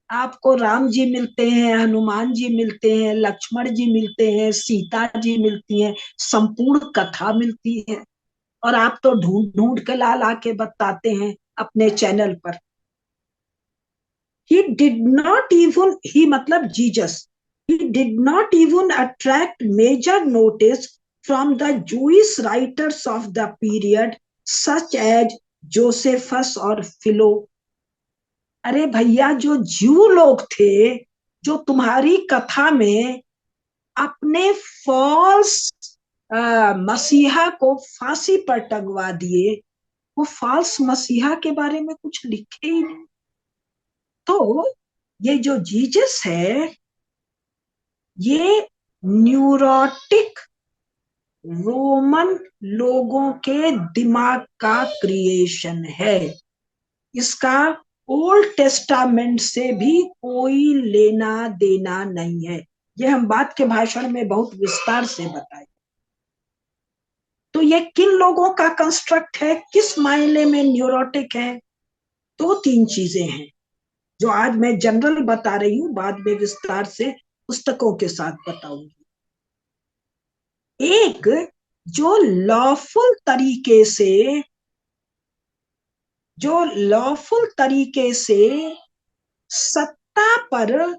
आपको राम जी मिलते हैं, हनुमान जी मिलते हैं, लक्ष्मण जी मिलते हैं, सीता जी मिलती हैं, संपूर्ण कथा मिलती है। और आप तो ढूंढ ढूंढ के ला ला के बताते हैं अपने चैनल पर। he did not even he मतलब Jesus, he did not even attract major notice from the Jewish writers of the period such as Josephus और फिलो। अरे भैया, जो ज्यू लोग थे, जो तुम्हारी कथा में अपने फॉल्स मसीहा को फांसी पर टंगवा दिए, वो फॉल्स मसीहा के बारे में कुछ लिखे ही नहीं। तो ये जो जीसस है, ये न्यूरोटिक रोमन लोगों के दिमाग का क्रिएशन है। इसका ओल्ड टेस्टामेंट से भी कोई लेना देना नहीं है। ये हम बात के भाषण में बहुत विस्तार से बताए। तो ये किन लोगों का कंस्ट्रक्ट है, किस मायने में न्यूरोटिक है? दो तीन चीजें हैं जो आज मैं जनरल बता रही हूं, बाद में विस्तार से पुस्तकों के साथ बताऊंगी। एक, जो लॉफुल तरीके से सत्ता पर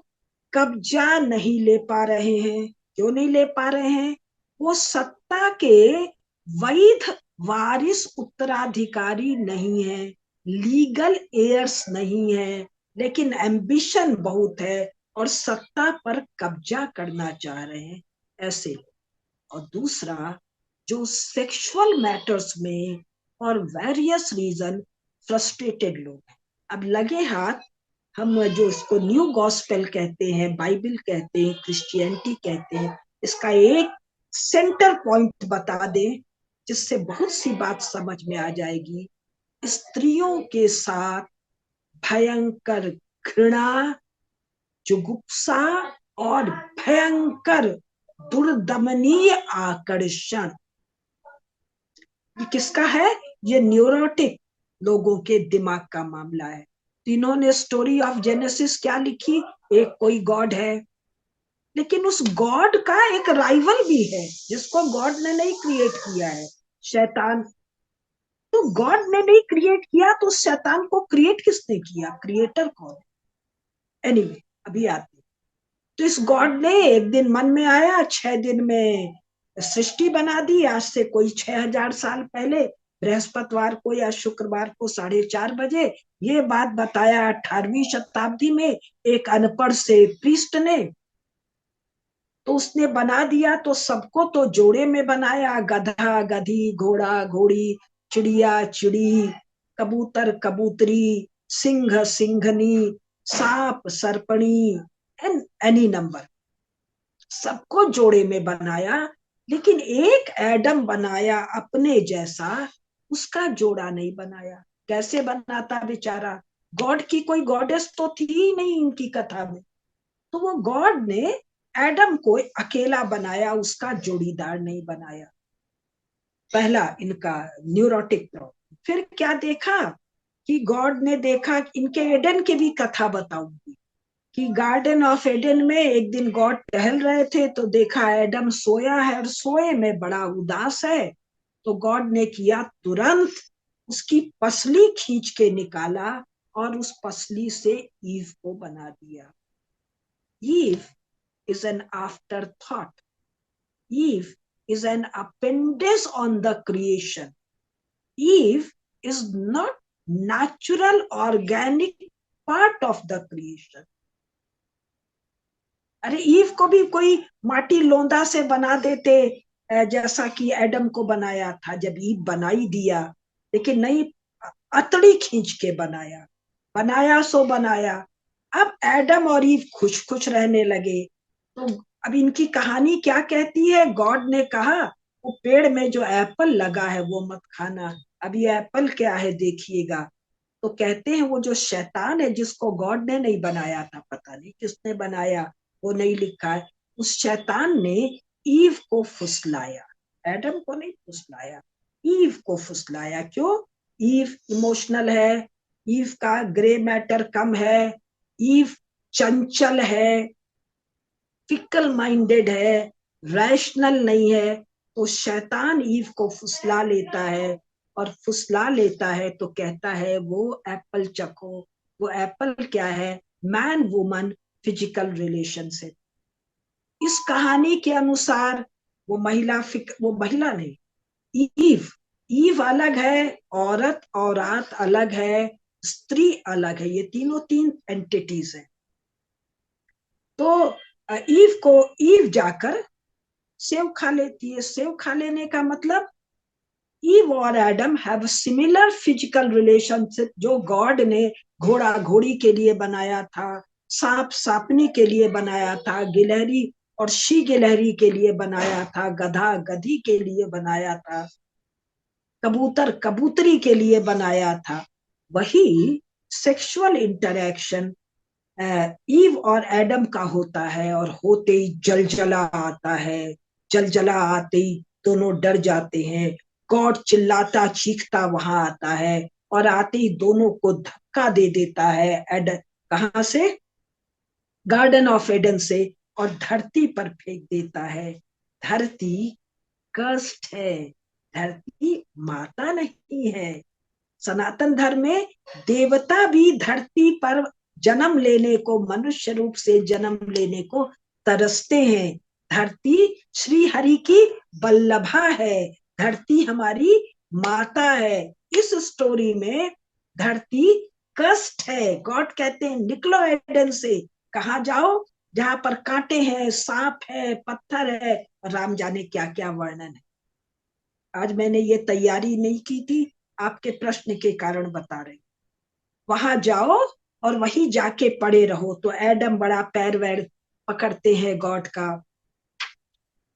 कब्जा नहीं ले पा रहे हैं। क्यों नहीं ले पा रहे हैं? वो सत्ता के वैध वारिस उत्तराधिकारी नहीं है, लीगल एयर्स नहीं है, लेकिन एम्बिशन बहुत है और सत्ता पर कब्जा करना चाह रहे हैं, ऐसे। और दूसरा, जो सेक्सुअल मैटर्स में और वेरियस रीजन फ्रस्ट्रेटेड लोग हैं। अब लगे हाथ, हम जो इसको न्यू गॉस्पेल कहते हैं, बाइबल कहते हैं, क्रिश्चियनिटी कहते हैं, इसका एक सेंटर पॉइंट बता दें जिससे बहुत सी बात समझ में आ जाएगी। स्त्रियों के साथ भयंकर घृणा, जुगुप्सा और भयंकर दुर्दमनीय आकर्षण, ये किसका है? ये न्यूरोटिक लोगों के दिमाग का मामला है। इन्होंने स्टोरी ऑफ जेनेसिस क्या लिखी? एक कोई गॉड है, लेकिन उस गॉड का एक राइवल भी है जिसको गॉड ने नहीं क्रिएट किया है, शैतान। तो गॉड ने नहीं क्रिएट किया तो शैतान को क्रिएट किसने किया? क्रिएटर कौन है? एनीवे, अभी आते। तो इस गॉड ने एक दिन मन में आया, 6 दिन में सृष्टि बना दी आज से कोई 6000 साल पहले, बृहस्पतिवार को या शुक्रवार को 4:30 बजे। ये बात बताया 18वीं शताब्दी में एक अनपढ़ से प्रीस्ट ने। तो उसने बना दिया, तो सबको तो जोड़े में बनाया, गधा गधी, घोड़ा घोड़ी, चिड़िया चिड़ी, कबूतर कबूतरी, सिंह सिंघनी, सांप सर्पणी, एंड एनी नंबर, सबको जोड़े में बनाया। लेकिन एक एडम बनाया अपने जैसा, उसका जोड़ा नहीं बनाया। कैसे बनाता बेचारा? गॉड की कोई गॉडेस तो थी ही नहीं इनकी कथा में, तो वो गॉड ने एडम को अकेला बनाया, उसका जोड़ीदार नहीं बनाया। पहला इनका न्यूरोटिक प्रॉब्लम। फिर क्या देखा कि गॉड ने देखा, इनके एडन की भी कथा बताऊंगी, कि गार्डन ऑफ एडन में एक दिन गॉड टहल रहे थे, तो देखा एडम सोया है और सोए में बड़ा उदास है। तो गॉड ने किया, तुरंत उसकी पसली खींच के निकाला और उस पसली से ईव को बना दिया। Eve is an afterthought. Eve is an appendage on the creation. Eve is not natural, organic part of the creation. अरे ईव को भी कोई माटी लोंदा से बना देते, जैसा कि एडम को बनाया था जब ईव बना ही दिया। लेकिन नहीं, अतड़ी खींच के बनाया, बनाया सो बनाया। अब एडम और ईव खुश खुश रहने लगे। तो अब इनकी कहानी क्या कहती है? गॉड ने कहा वो पेड़ में जो एप्पल लगा है वो मत खाना। अब ये एप्पल क्या है देखिएगा। तो कहते हैं वो जो शैतान है, जिसको गॉड ने नहीं बनाया था, पता नहीं किसने बनाया, वो नहीं लिखा है, उस शैतान ने ईव को फुसलाया, एडम को नहीं फुसलाया, ईव को फुसलाया। क्यों? ईव इमोशनल है, ईव का ग्रे मैटर कम है, ईव चंचल है, फिकल माइंडेड है, रैशनल नहीं है। तो शैतान ईव को फुसला लेता है, और फुसला लेता है तो कहता है वो एप्पल चखो। वो एप्पल क्या है? Man woman physical relationship. इस कहानी के अनुसार वो महिला नहीं, ईव, ईव अलग है, औरत औरात अलग है, स्त्री अलग है, ये तीनों तीन एंटिटीज है। तो ईव जाकर सेव खा लेती है। सेव खा लेने का मतलब ईव और Adam have similar physical relationship. जो गॉड ने घोड़ा घोड़ी के लिए बनाया था, सांप सांपनी के लिए बनाया था, गिलहरी और शी गिलहरी के लिए बनाया था, गधा गधी के लिए बनाया था, कबूतर कबूतरी के लिए बनाया था, वही सेक्सुअल इंटरेक्शन ईव और एडम का होता है। और होते ही जलजला आता है, जलजला आते ही दोनों डर जाते हैं। गॉड चिल्लाता चीखता वहां आता है, और आते ही दोनों को धक्का दे देता है। एड कहां से? गार्डन ऑफ एडन से, और धरती पर फेंक देता है। धरती कष्ट है, धरती माता नहीं है। सनातन धर्म में देवता भी धरती पर जन्म लेने को, मनुष्य रूप से जन्म लेने को तरसते हैं। धरती श्री हरि की बल्लभा है, धरती हमारी माता है। इस स्टोरी में धरती कष्ट है। गॉड कहते हैं निकलो एडन से, कहा जाओ जहां पर कांटे हैं, सांप है, पत्थर है, राम जाने क्या क्या वर्णन है। आज मैंने ये तैयारी नहीं की थी, आपके प्रश्न के कारण बता रही। वहां जाओ और वहीं जाके पड़े रहो। तो एडम बड़ा पैर वैर पकड़ते हैं गॉड का,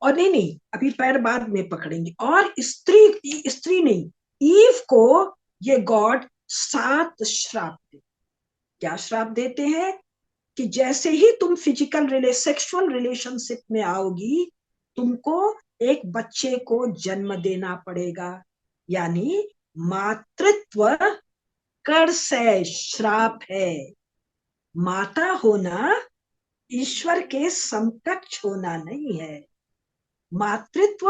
और नहीं नहीं अभी पैर बाद में पकड़ेंगे। और स्त्री स्त्री नहीं, ईव को ये गॉड 7 श्राप दे। क्या श्राप देते हैं? कि जैसे ही तुम सेक्सुअल रिलेशनशिप में आओगी, तुमको एक बच्चे को जन्म देना पड़ेगा। यानी मातृत्व कर्स है, श्राप है। माता होना ईश्वर के समकक्ष होना नहीं है, मातृत्व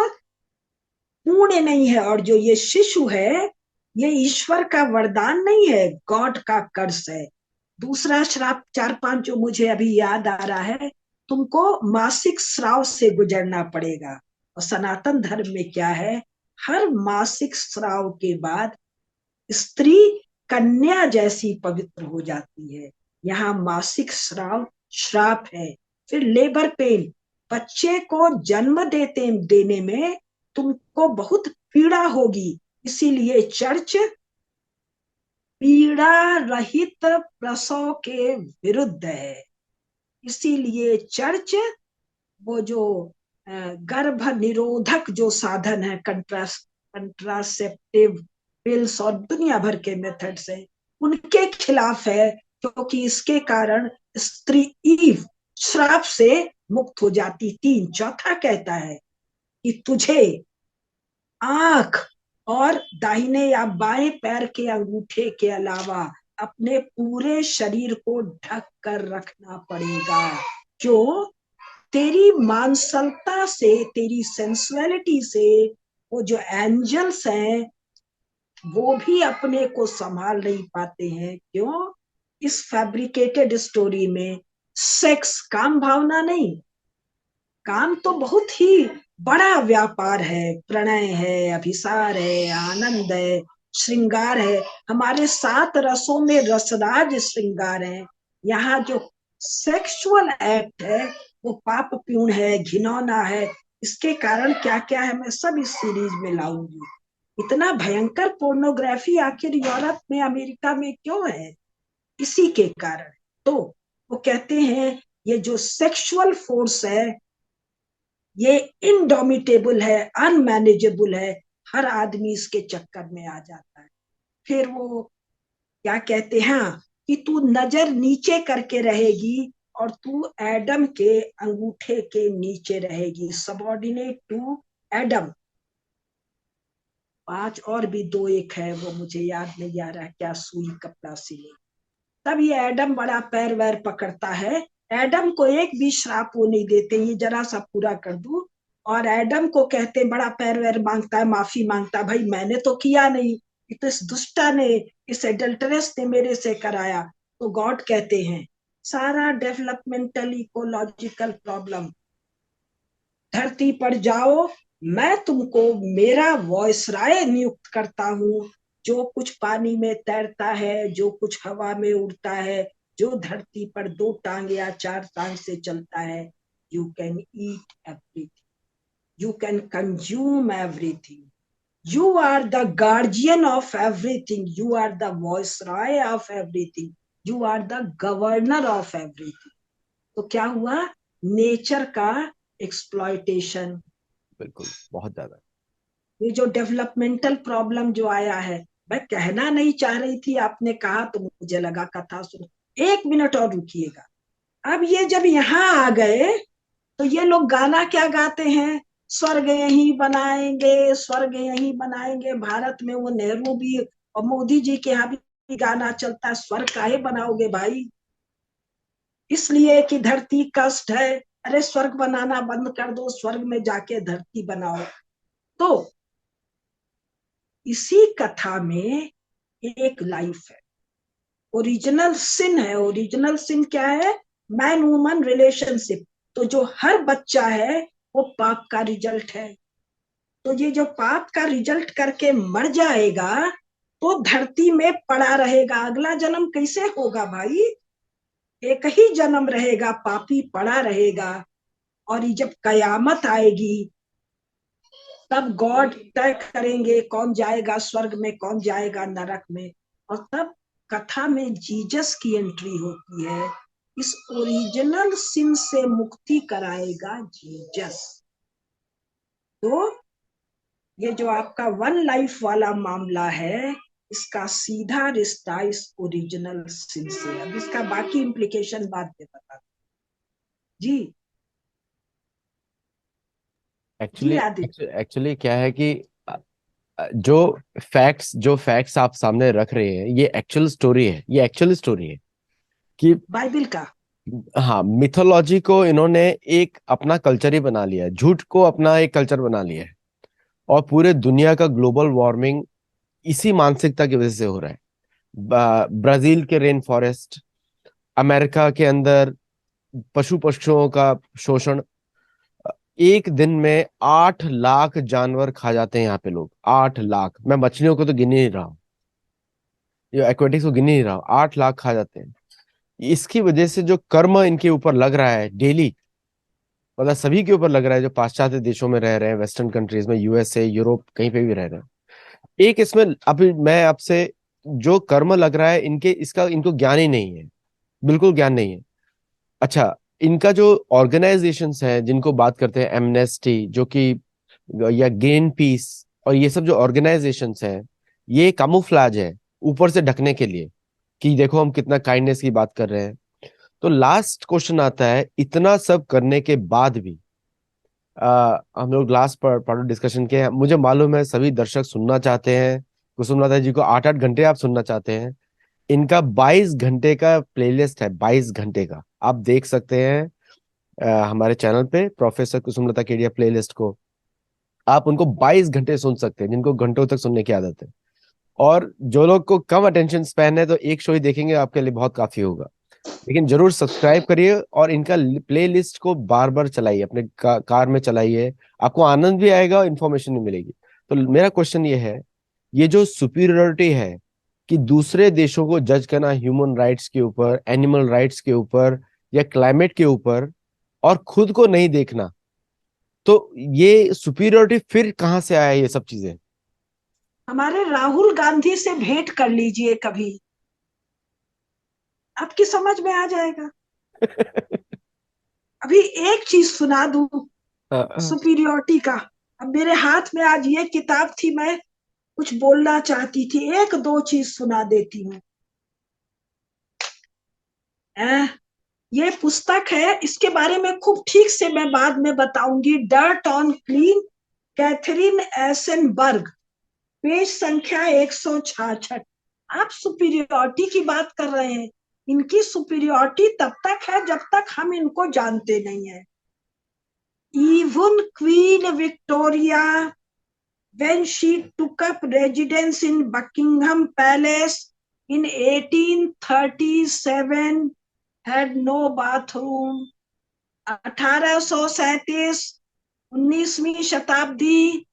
पुण्य नहीं है। और जो ये शिशु है, ये ईश्वर का वरदान नहीं है, गॉड का कर्स है। दूसरा श्राप 4-5 जो मुझे अभी याद आ रहा है, तुमको मासिक स्राव से गुजरना पड़ेगा। और सनातन धर्म में क्या है, हर मासिक स्राव के बाद स्त्री कन्या जैसी पवित्र हो जाती है। यहाँ मासिक स्राव श्राप है। फिर लेबर पेन, बच्चे को जन्म देने में तुमको बहुत पीड़ा होगी, इसीलिए चर्च पीड़ा रहित प्रसव के विरुद्ध है। इसीलिए चर्च वो जो गर्भ निरोधक जो साधन है, कंट्रासेप्टिव पिल्स और दुनिया भर के मेथड्स है, उनके खिलाफ है, क्योंकि इसके कारण स्त्री ईव श्राप से मुक्त हो जाती। 3 चौथा कहता है कि तुझे आंख और दाहिने या बाएं पैर के अंगूठे के अलावा अपने पूरे शरीर को ढक कर रखना पड़ेगा। क्यों? तेरी मांसलता से, तेरी सेंसुअलिटी से वो जो एंजल्स हैं वो भी अपने को संभाल नहीं पाते हैं। क्यों? इस फैब्रिकेटेड स्टोरी में सेक्स काम भावना नहीं, काम तो बहुत ही बड़ा व्यापार है, प्रणय है, अभिसार है, आनंद है, श्रृंगार है। हमारे 7 रसों में रसराज श्रृंगार है। यहाँ जो सेक्सुअल एक्ट है वो पाप पूर्ण है, घिनौना है। इसके कारण क्या क्या है मैं सब इस सीरीज में लाऊंगी। इतना भयंकर पोर्नोग्राफी आखिर यूरोप में, अमेरिका में क्यों है? इसी के कारण। तो वो कहते हैं ये जो सेक्सुअल फोर्स है ये इनडोमिटेबल है, अनमैनेजेबल है, हर आदमी इसके चक्कर में आ जाता है। फिर वो क्या कहते हैं, कि तू नजर नीचे करके रहेगी और तू एडम के अंगूठे के नीचे रहेगी, सबऑर्डिनेट टू एडम। 5 और भी 2 एक है, वो मुझे याद नहीं आ रहा क्या, सुई कपड़ा सिले। तब ये एडम बड़ा पैर वैर पकड़ता है। एडम को एक भी श्राप वो नहीं देते, ये जरा सा पूरा कर दूं। और एडम को कहते बड़ा पैर वैर मांगता है, माफी मांगता है, भाई मैंने तो किया नहीं, ये तो इस दुष्टा ने, इस एडल्टरेस ने मेरे से कराया। तो गॉड कहते हैं सारा डेवलपमेंटल इकोलॉजिकल प्रॉब्लम धरती पर जाओ, मैं तुमको मेरा वॉइसराय नियुक्त करता हूँ। जो कुछ पानी में तैरता है, जो कुछ हवा में उड़ता है, जो धरती पर 2 टांग या 4 टांग से चलता है, you can eat everything, you can consume everything, you are the guardian of everything, you are the viceroy of everything, you are the governor of everything. तो क्या हुआ? नेचर का एक्सप्लॉयटेशन। बिल्कुल, बहुत ज्यादा। ये जो डेवलपमेंटल प्रॉब्लम जो आया है, मैं कहना नहीं चाह रही थी, आपने कहा तो मुझे लगा कथा सुन। 1 मिनट और रुकिएगा। अब ये जब यहाँ आ गए तो ये लोग गाना क्या गाते हैं, स्वर्ग यहीं बनाएंगे, स्वर्ग यहीं बनाएंगे। भारत में वो नेहरू भी और मोदी जी के यहाँ भी गाना चलता है, स्वर्ग काहे बनाओगे भाई? इसलिए कि धरती कष्ट है। अरे स्वर्ग बनाना बंद कर दो, स्वर्ग में जाके धरती बनाओ। तो इसी कथा में एक लाइफ है, ओरिजिनल सिन है। ओरिजिनल सिन क्या है? Man woman relationship. तो जो हर बच्चा है वो पाप का रिजल्ट है। तो ये जो पाप का रिजल्ट करके मर जाएगा तो धरती में पड़ा रहेगा। अगला जन्म कैसे होगा भाई? एक ही जन्म रहेगा, पापी पड़ा रहेगा। और ये जब कयामत आएगी तब गॉड तय करेंगे कौन जाएगा स्वर्ग में, कौन जाएगा नरक में। और तब कथा में जीसस की एंट्री होती है। इस ओरिजिनल सिन से मुक्ति कराएगा जीसस। तो ये जो आपका वन लाइफ वाला मामला है, इसका सीधा रिश्ता इस ओरिजिनल सिन से। अब इसका बाकी इम्प्लीकेशन बाद में बता जी। जी एक्चुअली आदित्य। एक्चुअली क्या है कि जो फैक्ट्स आप सामने रख रहे हैं, ये एक्चुअल स्टोरी है, ये एक्चुअल स्टोरी है कि बाइबल का। हाँ, मिथोलॉजी को इन्होंने एक अपना कल्चर ही बना लिया है, झूठ को अपना एक कल्चर बना लिया है। और पूरे दुनिया का ग्लोबल वार्मिंग इसी मानसिकता की वजह से हो रहा है। ब्राजील के रेन फॉरेस्ट, अमेरिका के अंदर पशु पक्षियों का शोषण, एक दिन में 8 लाख जानवर खा जाते हैं यहाँ पे लोग, 8 लाख। मैं मछलियों को तो गिन ही नहीं रहा हूँ, ये एक्वेटिक्स को गिन ही नहीं रहा हूँ, 8 लाख खा जाते हैं। इसकी वजह से जो कर्म इनके ऊपर लग रहा है डेली, मतलब सभी के ऊपर लग रहा है जो पाश्चात्य देशों में रह रहे हैं, वेस्टर्न कंट्रीज में, यूएसए, यूरोप, कहीं पे भी रह रहे हैं। एक इसमें अभी मैं आपसे, जो कर्म लग रहा है इनके, इसका इनको ज्ञान ही नहीं है, बिल्कुल ज्ञान नहीं है। अच्छा, इनका जो ऑर्गेनाइजेशंस है जिनको बात करते हैं, एमनेस्टी जो कि, या ग्रीन पीस, और ये सब जो ऑर्गेनाइजेशंस हैं, ये कामुफ्लाज है ऊपर से ढकने के लिए कि देखो हम कितना काइंडनेस की बात कर रहे हैं। तो लास्ट क्वेश्चन आता है, इतना सब करने के बाद भी हम लोग लास्ट पर डिस्कशन के, मुझे मालूम है सभी दर्शक सुनना चाहते हैं, कुसुम लता जी को 8-8 घंटे आप सुनना चाहते हैं। इनका 22 घंटे का प्लेलिस्ट है, 22 घंटे का, आप देख सकते हैं हमारे चैनल पे, प्रोफेसर कुसुमलता केडिया प्लेलिस्ट को। आप उनको 22 घंटे सुन सकते हैं, जिनको घंटों तक सुनने की आदत है। और जो लोग को कम अटेंशन स्पैन है, तो एक शो ही देखेंगे आपके लिए बहुत काफी होगा। लेकिन जरूर सब्सक्राइब करिए और इनका प्ले लिस्ट को बार बार चलाइए, अपने कार में चलाइए, आपको आनंद भी आएगा और इन्फॉर्मेशन भी मिलेगी। तो मेरा क्वेश्चन ये है, ये जो सुपीरियोरिटी है कि दूसरे देशों को जज करना ह्यूमन राइट्स के ऊपर, एनिमल राइट्स के ऊपर, या क्लाइमेट के ऊपर, और खुद को नहीं देखना, तो ये सुपीरियोरिटी फिर कहाँ से आया ये सब चीजें? हमारे राहुल गांधी से भेंट कर लीजिए कभी, आपकी समझ में आ जाएगा। अभी एक चीज सुना दूं हाँ, सुपीरियोरिटी का। अब मेरे हाथ में आज ये किताब थी, मैं कुछ बोलना चाहती थी, एक दो चीज सुना देती हूँ। ये पुस्तक है, इसके बारे में खूब ठीक से मैं बाद में बताऊंगी। Dirt on clean, Katherine Ashenburg, page संख्या 166। आप सुपीरियोरिटी की बात कर रहे हैं, इनकी सुपीरियोरिटी तब तक है जब तक हम इनको जानते नहीं है। Even queen Victoria, when she took up residence in Buckingham Palace in 1837, had no bathroom. 1837, 19वीं शताब्दी,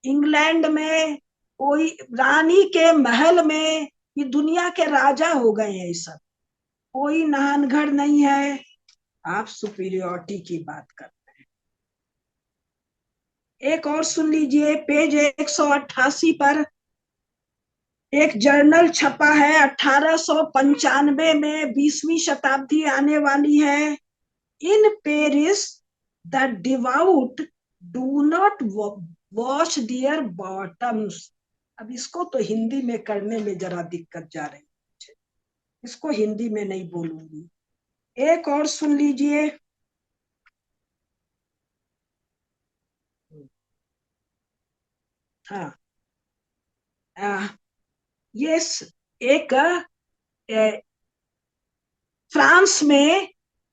इंग्लैंड में कोई रानी के महल में, ये दुनिया के राजा हो गए हैं, ये सब कोई नहानघर नहीं है। आप सुपीरियोरिटी की बात कर। एक और सुन लीजिए, पेज 188 पर एक जर्नल छपा है 1895 में, 20वीं शताब्दी आने वाली है। In Paris the devout do not wash their bottoms. अब इसको तो हिंदी में करने में जरा दिक्कत जा रही है, इसको हिंदी में नहीं बोलूंगी। एक और सुन लीजिए, हाँ, ये एक फ्रांस में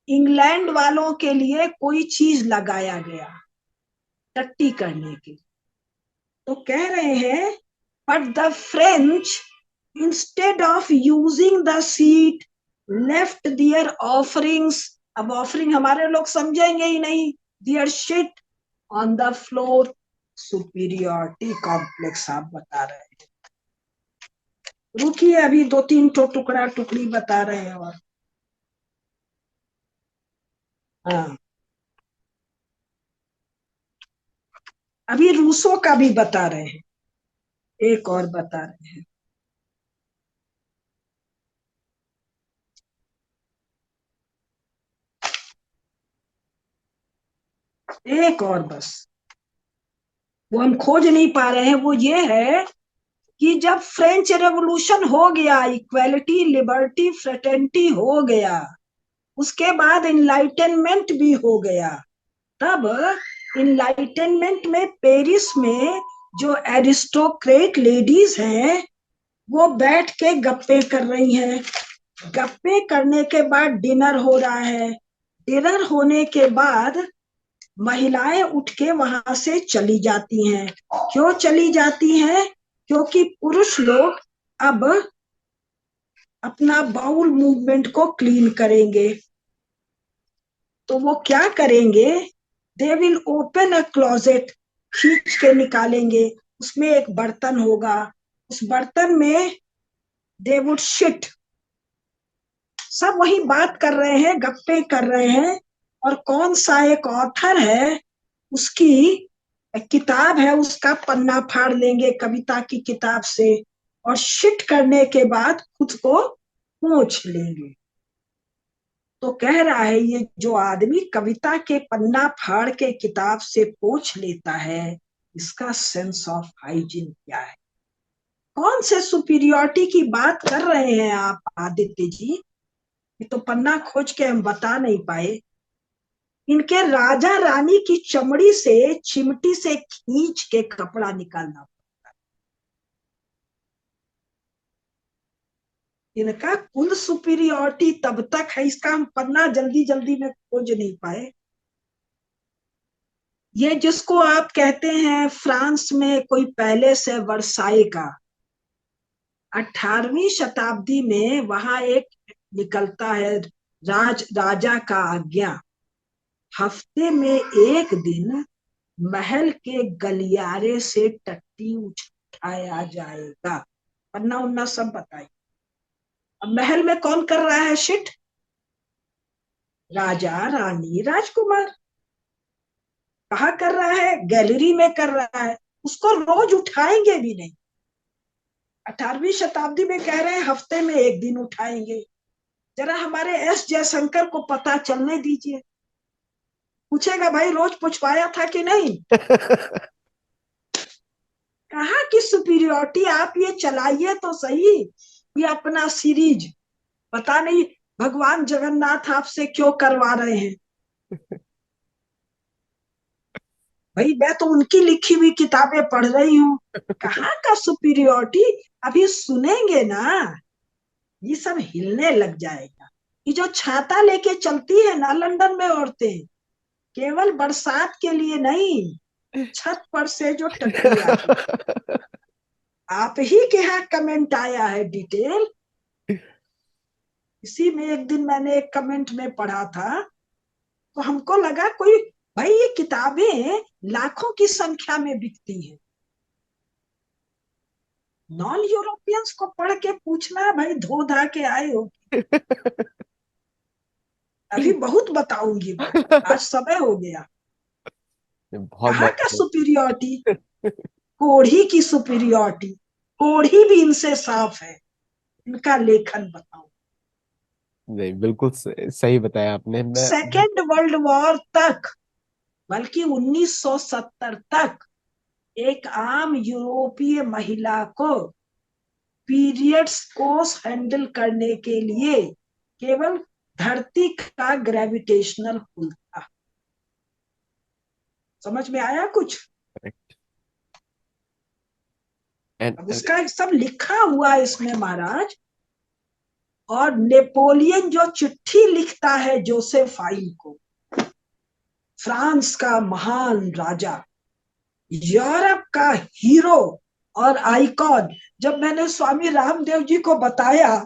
इंग्लैंड वालों के लिए कोई चीज लगाया गया टट्टी करने की, तो कह रहे हैं, but the French instead of using the seat left their offerings. अब ऑफरिंग हमारे लोग समझेंगे ही नहीं, their shit on the floor. Superiority complex आप बता रहे हैं। रुकिए, अभी दो तीन टुकड़ा टुकड़ी बता रहे हैं। और हाँ, अभी रूसों का भी बता रहे हैं, एक और बता रहे हैं। एक और बस, वो हम खोज नहीं पा रहे हैं। वो ये है कि जब फ्रेंच रेवोल्यूशन हो गया, इक्वेलिटी, लिबर्टी, फ्रेटर्निटी हो गया, उसके बाद इनलाइटनमेंट भी हो गया, तब इनलाइटनमेंट में पेरिस में जो एरिस्टोक्रेट लेडीज हैं, वो बैठ के गप्पे कर रही हैं। गप्पे करने के बाद डिनर हो रहा है। डिनर होने के बाद महिलाएं उठ के वहां से चली जाती हैं। क्यों चली जाती हैं? क्योंकि पुरुष लोग अब अपना बाउल मूवमेंट को क्लीन करेंगे। तो वो क्या करेंगे, they will open a closet, खींच के निकालेंगे, उसमें एक बर्तन होगा, उस बर्तन में दे वुड शिट। सब वही बात कर रहे हैं, गप्पे कर रहे हैं, और कौन सा एक ऑथर है, उसकी किताब है, उसका पन्ना फाड़ लेंगे कविता की किताब से, और शिट करने के बाद खुद को पोंछ लेंगे। तो कह रहा है ये जो आदमी कविता के पन्ना फाड़ के किताब से पोंछ लेता है, इसका सेंस ऑफ हाइजीन क्या है? कौन से सुपीरियोरिटी की बात कर रहे हैं आप आदित्य जी? ये तो पन्ना खोज के हम बता नहीं पाए। इनके राजा रानी की चमड़ी से चिमटी से खींच के कपड़ा निकालना, इनका कुल सुपीरियोरिटी तब तक है, इसका हम पन्ना जल्दी जल्दी में खोज नहीं पाए। ये जिसको आप कहते हैं फ्रांस में कोई पैलेस है वर्साई का, 18वीं शताब्दी में वहां एक निकलता है राजा का आज्ञा, हफ्ते में एक दिन महल के गलियारे से टट्टी उठाया जाएगा। पन्ना उन्ना सब बताइए। अब महल में कौन कर रहा है शिट? राजा रानी राजकुमार। कहाँ कर रहा है? गैलरी में कर रहा है। उसको रोज उठाएंगे भी नहीं। 18वीं शताब्दी में कह रहे हैं हफ्ते में एक दिन उठाएंगे। जरा हमारे एस जयशंकर को पता चलने दीजिए, पूछेगा भाई रोज पूछवाया था कि नहीं? कहाँ की सुपीरियोरिटी? आप ये चलाइए तो सही, ये अपना सीरीज। पता नहीं भगवान जगन्नाथ आपसे क्यों करवा रहे हैं। भाई मैं तो उनकी लिखी हुई किताबें पढ़ रही हूँ, कहाँ का सुपीरियोरिटी? अभी सुनेंगे ना, ये सब हिलने लग जाएगा। ये जो छाता लेके चलती है ना लंदन में औरतें, केवल बरसात के लिए नहीं, छत पर से जो टट्टी आती, आप ही के यहाँ कमेंट आया है डिटेल। इसी में एक दिन मैंने एक कमेंट में पढ़ा था, तो हमको लगा कोई, भाई ये किताबें लाखों की संख्या में बिकती हैं, नॉन यूरोपियंस को पढ़ के पूछना भाई धो धा के आए हो? अभी बहुत बताऊंगी मैं, आज समय हो गया। बहुत कहाँ का बहुत सुपीरियोरिटी? कोढ़ी की सुपीरियोरिटी। कोढ़ी भी इनसे साफ है। इनका लेखन बताओ। नहीं, बिल्कुल सही बताया आपने। मैं सेकेंड वर्ल्ड वॉर तक, बल्कि 1970 तक, एक आम यूरोपीय महिला को पीरियड्स को हैंडल करने के लिए केवल धरती का ग्रेविटेशनल पुल था। समझ में आया कुछ? अब उसका सब लिखा हुआ है इसमें महाराज। और नेपोलियन जो चिट्ठी लिखता है जोसेफाइन को, फ्रांस का महान राजा, यूरोप का हीरो और आइकॉन, जब मैंने स्वामी रामदेव जी को बताया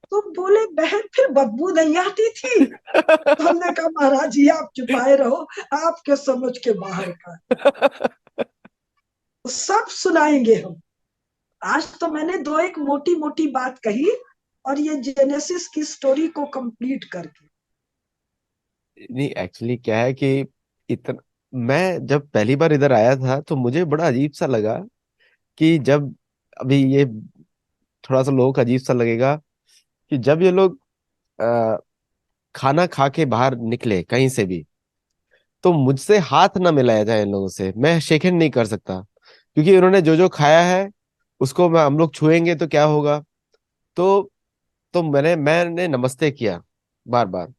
तो बोले बहन फिर बदबू नहीं आती थी? तो हमने कहा महाराज जी आप चुपाए रहो, आपके समझ के बाहर का। तो सब सुनाएंगे हम। आज तो मैंने दो एक मोटी मोटी बात कही, और ये जेनेसिस की स्टोरी को कंप्लीट करके। नहीं, एक्चुअली क्या है कि इतना, मैं जब पहली बार इधर आया था तो मुझे बड़ा अजीब सा लगा कि जब, अभी ये थोड़ा सा लोगों को अजीब सा लगेगा कि जब ये लोग अ, खाना खा के बाहर निकले कहीं से भी, तो मुझसे हाथ ना मिलाया जाए इन लोगों से, मैं शेक हैंड नहीं कर सकता, क्योंकि इन्होंने जो जो खाया है उसको हम लोग छुएंगे तो क्या होगा। तो मैंने नमस्ते किया बार बार।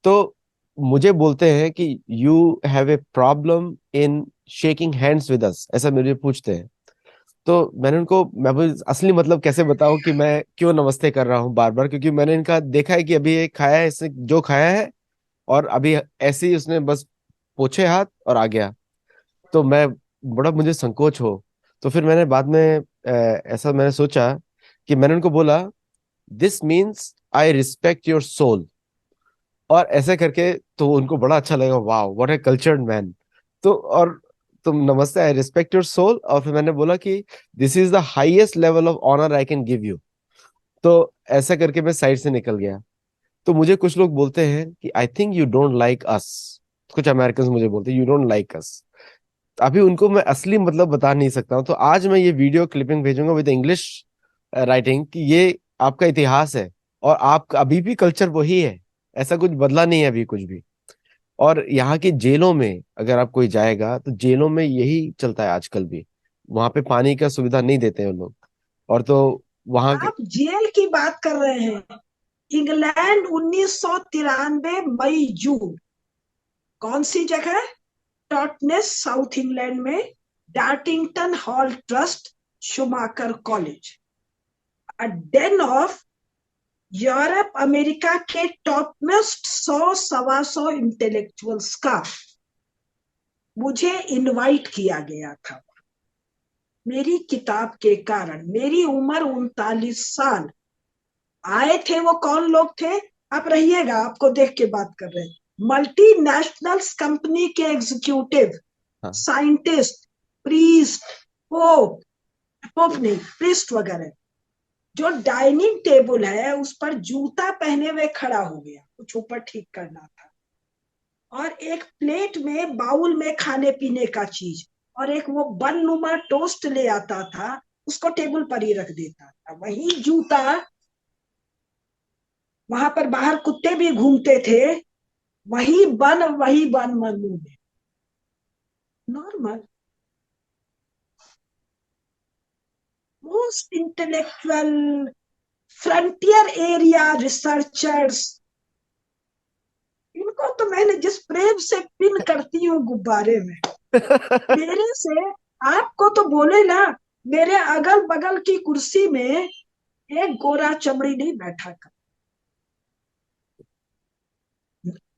तो मुझे बोलते हैं कि you have a problem in shaking hands with us, ऐसा मुझे पूछते हैं। तो मैं भी असली मतलब कैसे बताऊं कि मैं क्यों नमस्ते कर रहा हूँ बार बार, क्योंकि मैंने इनका देखा है कि अभी ये खाया है, इसने जो खाया है और अभी ऐसे ही उसने बस पोछे हाथ और आ गया। तो मैं, बड़ा मुझे संकोच हो। तो फिर मैंने बाद में ऐसा मैंने सोचा कि मैंने उनको बोला, this means I respect your soul. और ऐसे करके तो उनको बड़ा अच्छा लगा, वाह व्हाट ए कल्चर्ड मैन। तो और तुम नमस्ते, आई रिस्पेक्ट योर सोल। और फिर मैंने बोला कि this is the highest level of honour I can give you. तो ऐसा करके मैं साइड से निकल गया। तो मुझे कुछ लोग बोलते हैं कि I think you don't like us. कुछ अमेरिकन मुझे बोलते हैं यू डोंट लाइक अस। अभी उनको मैं असली मतलब बता नहीं सकता हूँ। तो आज मैं ये वीडियो क्लिपिंग भेजूंगा विद इंग्लिश राइटिंग कि ये आपका इतिहास है और आप अभी भी कल्चर वही है, ऐसा कुछ बदला नहीं है अभी कुछ भी। और यहाँ की जेलों में अगर आप कोई जाएगा तो जेलों में यही चलता है आजकल भी। वहां पे पानी का सुविधा नहीं देते हैं लोग। और तो वहां के आप जेल की बात कर रहे हैं। इंग्लैंड 1993 मई जून, कौन सी जगह? टॉटनेस, साउथ इंग्लैंड में, Dartington Hall Trust, Schumacher College, a den of Europe America के टॉप मोस्ट 100 सवा 100 इंटेलेक्चुअल्स का मुझे इनवाइट किया गया था। मेरी किताब के कारण, मेरी उम्र 39 साल। आए थे वो कौन लोग थे? आप रहिएगा, आपको देख के बात कर रहे हैं। मल्टीनेशनल्स कंपनी के एग्जीक्यूटिव, हाँ साइंटिस्ट, प्रीस्ट, पोप, पोप नहीं, प्रीस्ट वगैरह। जो डाइनिंग टेबल है उस पर जूता पहने हुए खड़ा हो गया, कुछ ऊपर ठीक करना था, और एक प्लेट में बाउल में खाने पीने का चीज, और एक वो बन नुमा टोस्ट ले आता था, उसको टेबल पर ही रख देता था। वही जूता, वहां पर बाहर कुत्ते भी घूमते थे, वही बन मन मुंह में। Normal. Most intellectual, frontier area researchers, इनको तो मैंने जिस प्रेम से पिन करती हूँ गुब्बारे में, मेरे से आपको तो बोले ना, मेरे अगल बगल की कुर्सी में एक गोरा चमड़ी नहीं बैठा कर।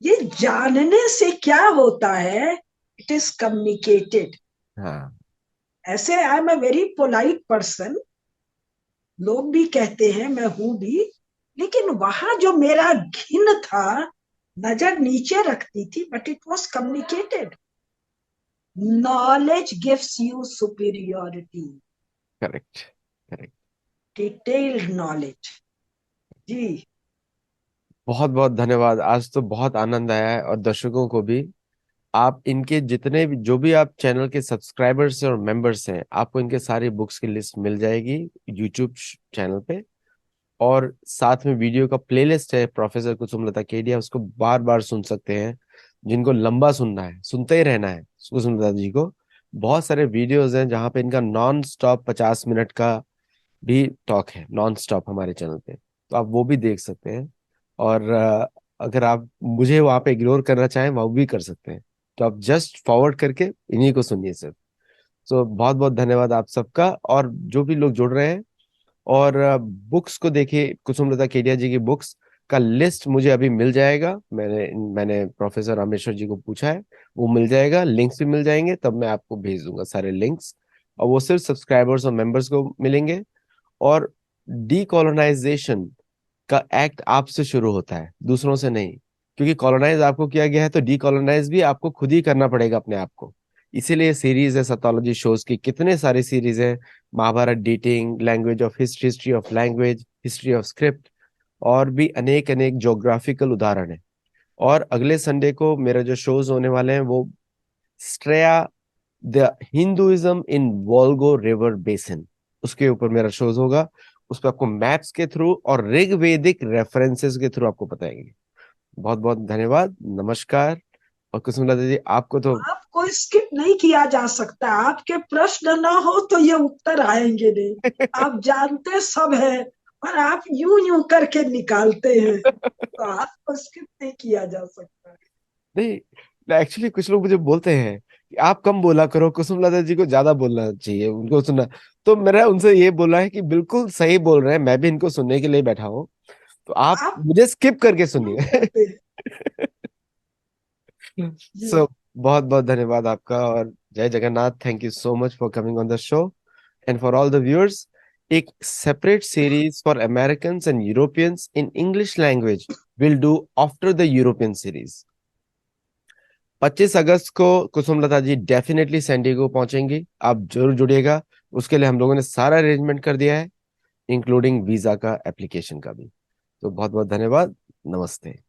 ये जानने से क्या होता है? It is communicated. हाँ ऐसे I am a very polite person, लोग भी कहते हैं, मैं हूं भी, लेकिन वहां जो मेरा घिन था, नजर नीचे रखती थी, but it was communicated. Knowledge gives you superiority, correct correct. Detailed knowledge. जी। बहुत बहुत धन्यवाद, आज तो बहुत आनंद आया है और दर्शकों को भी। आप इनके जितने भी जो भी आप चैनल के सब्सक्राइबर्स और मेंबर्स हैं, आपको इनके सारी बुक्स की लिस्ट मिल जाएगी यूट्यूब चैनल पे। और साथ में वीडियो का प्लेलिस्ट है प्रोफेसर कुसुमलता केडिया, उसको बार बार सुन सकते हैं। जिनको लंबा सुनना है, सुनते ही रहना है कुसुमलता जी को। बहुत सारे वीडियोस हैं जहाँ पे इनका नॉन स्टॉप 50 मिनट का भी टॉक है, नॉन स्टॉप हमारे चैनल पे। तो आप वो भी देख सकते हैं। और अगर आप मुझे वहां पे इग्नोर करना चाहें वो भी कर सकते हैं। तो आप जस्ट फॉरवर्ड करके इन्हीं को सुनिए सिर्फ। तो बहुत बहुत धन्यवाद आप सबका, और जो भी लोग जुड़ रहे हैं। और बुक्स को देखिए, कुसुमलता केडिया जी की बुक्स का लिस्ट मुझे अभी मिल जाएगा। मैंने प्रोफेसर रामेश्वर जी को पूछा है, वो मिल जाएगा, लिंक्स भी मिल जाएंगे, तब मैं आपको भेज दूंगा सारे लिंक्स। और वो सिर्फ सब्सक्राइबर्स और मेंबर्स को मिलेंगे। और डीकोलोनाइजेशन का एक्ट आपसे शुरू होता है, दूसरों से नहीं। क्योंकि कॉलोनाइज आपको किया गया है तो डीकोलोनाइज भी आपको खुद ही करना पड़ेगा अपने आप को। इसीलिए सीरीज है सतोलॉजी शोज की, कितने सारी सीरीज है। Mahabharata dating, language of history, history of language, history of script, और भी अनेक अनेक जोग्राफिकल उदाहरण है। और अगले संडे को मेरा जो शोज होने वाले हैं वो स्ट्रेया, the Hinduism in Volga river basin, उसके ऊपर मेरा शोज होगा। उस पर आपको मैप्स के थ्रू और ऋग्वेदिक रेफरेंसेस के थ्रू आपको बताएंगे। बहुत बहुत धन्यवाद, नमस्कार। और कुसुमलता जी आपको तो आपको स्किप नहीं किया जा सकता, आपके प्रश्न ना हो तो ये उत्तर आएंगे नहीं। आप जानते सब है, और आप यूं यूं करके निकालते हैं, तो आपको स्किप नहीं किया जा सकता। नहीं, एक्चुअली कुछ लोग मुझे बोलते हैं कि आप कम बोला करो, कुसुमलता जी को ज्यादा बोलना चाहिए, उनको सुनना। तो मेरा उनसे ये बोला है कि बिल्कुल सही बोल रहे हैं, मैं भी इनको सुनने के लिए बैठा हूँ। तो आप आप मुझे स्किप करके क्यों सुनिए। करते हैं? जी। सो बहुत बहुत धन्यवाद आपका, और जय Jagannath. Thank you so much for coming on the show. And for all the viewers, एक separate series for Americans and Europeans in English language will do after the European series. 25 अगस्त को कुसुमलता जी डेफिनेटली सैंडिएगो पहुंचेंगी, आप जरूर जुड़िएगा। उसके लिए हम लोगों ने सारा अरेंजमेंट कर दिया है, इंक्लूडिंग वीजा का एप्लीकेशन का भी। तो बहुत बहुत धन्यवाद, नमस्ते।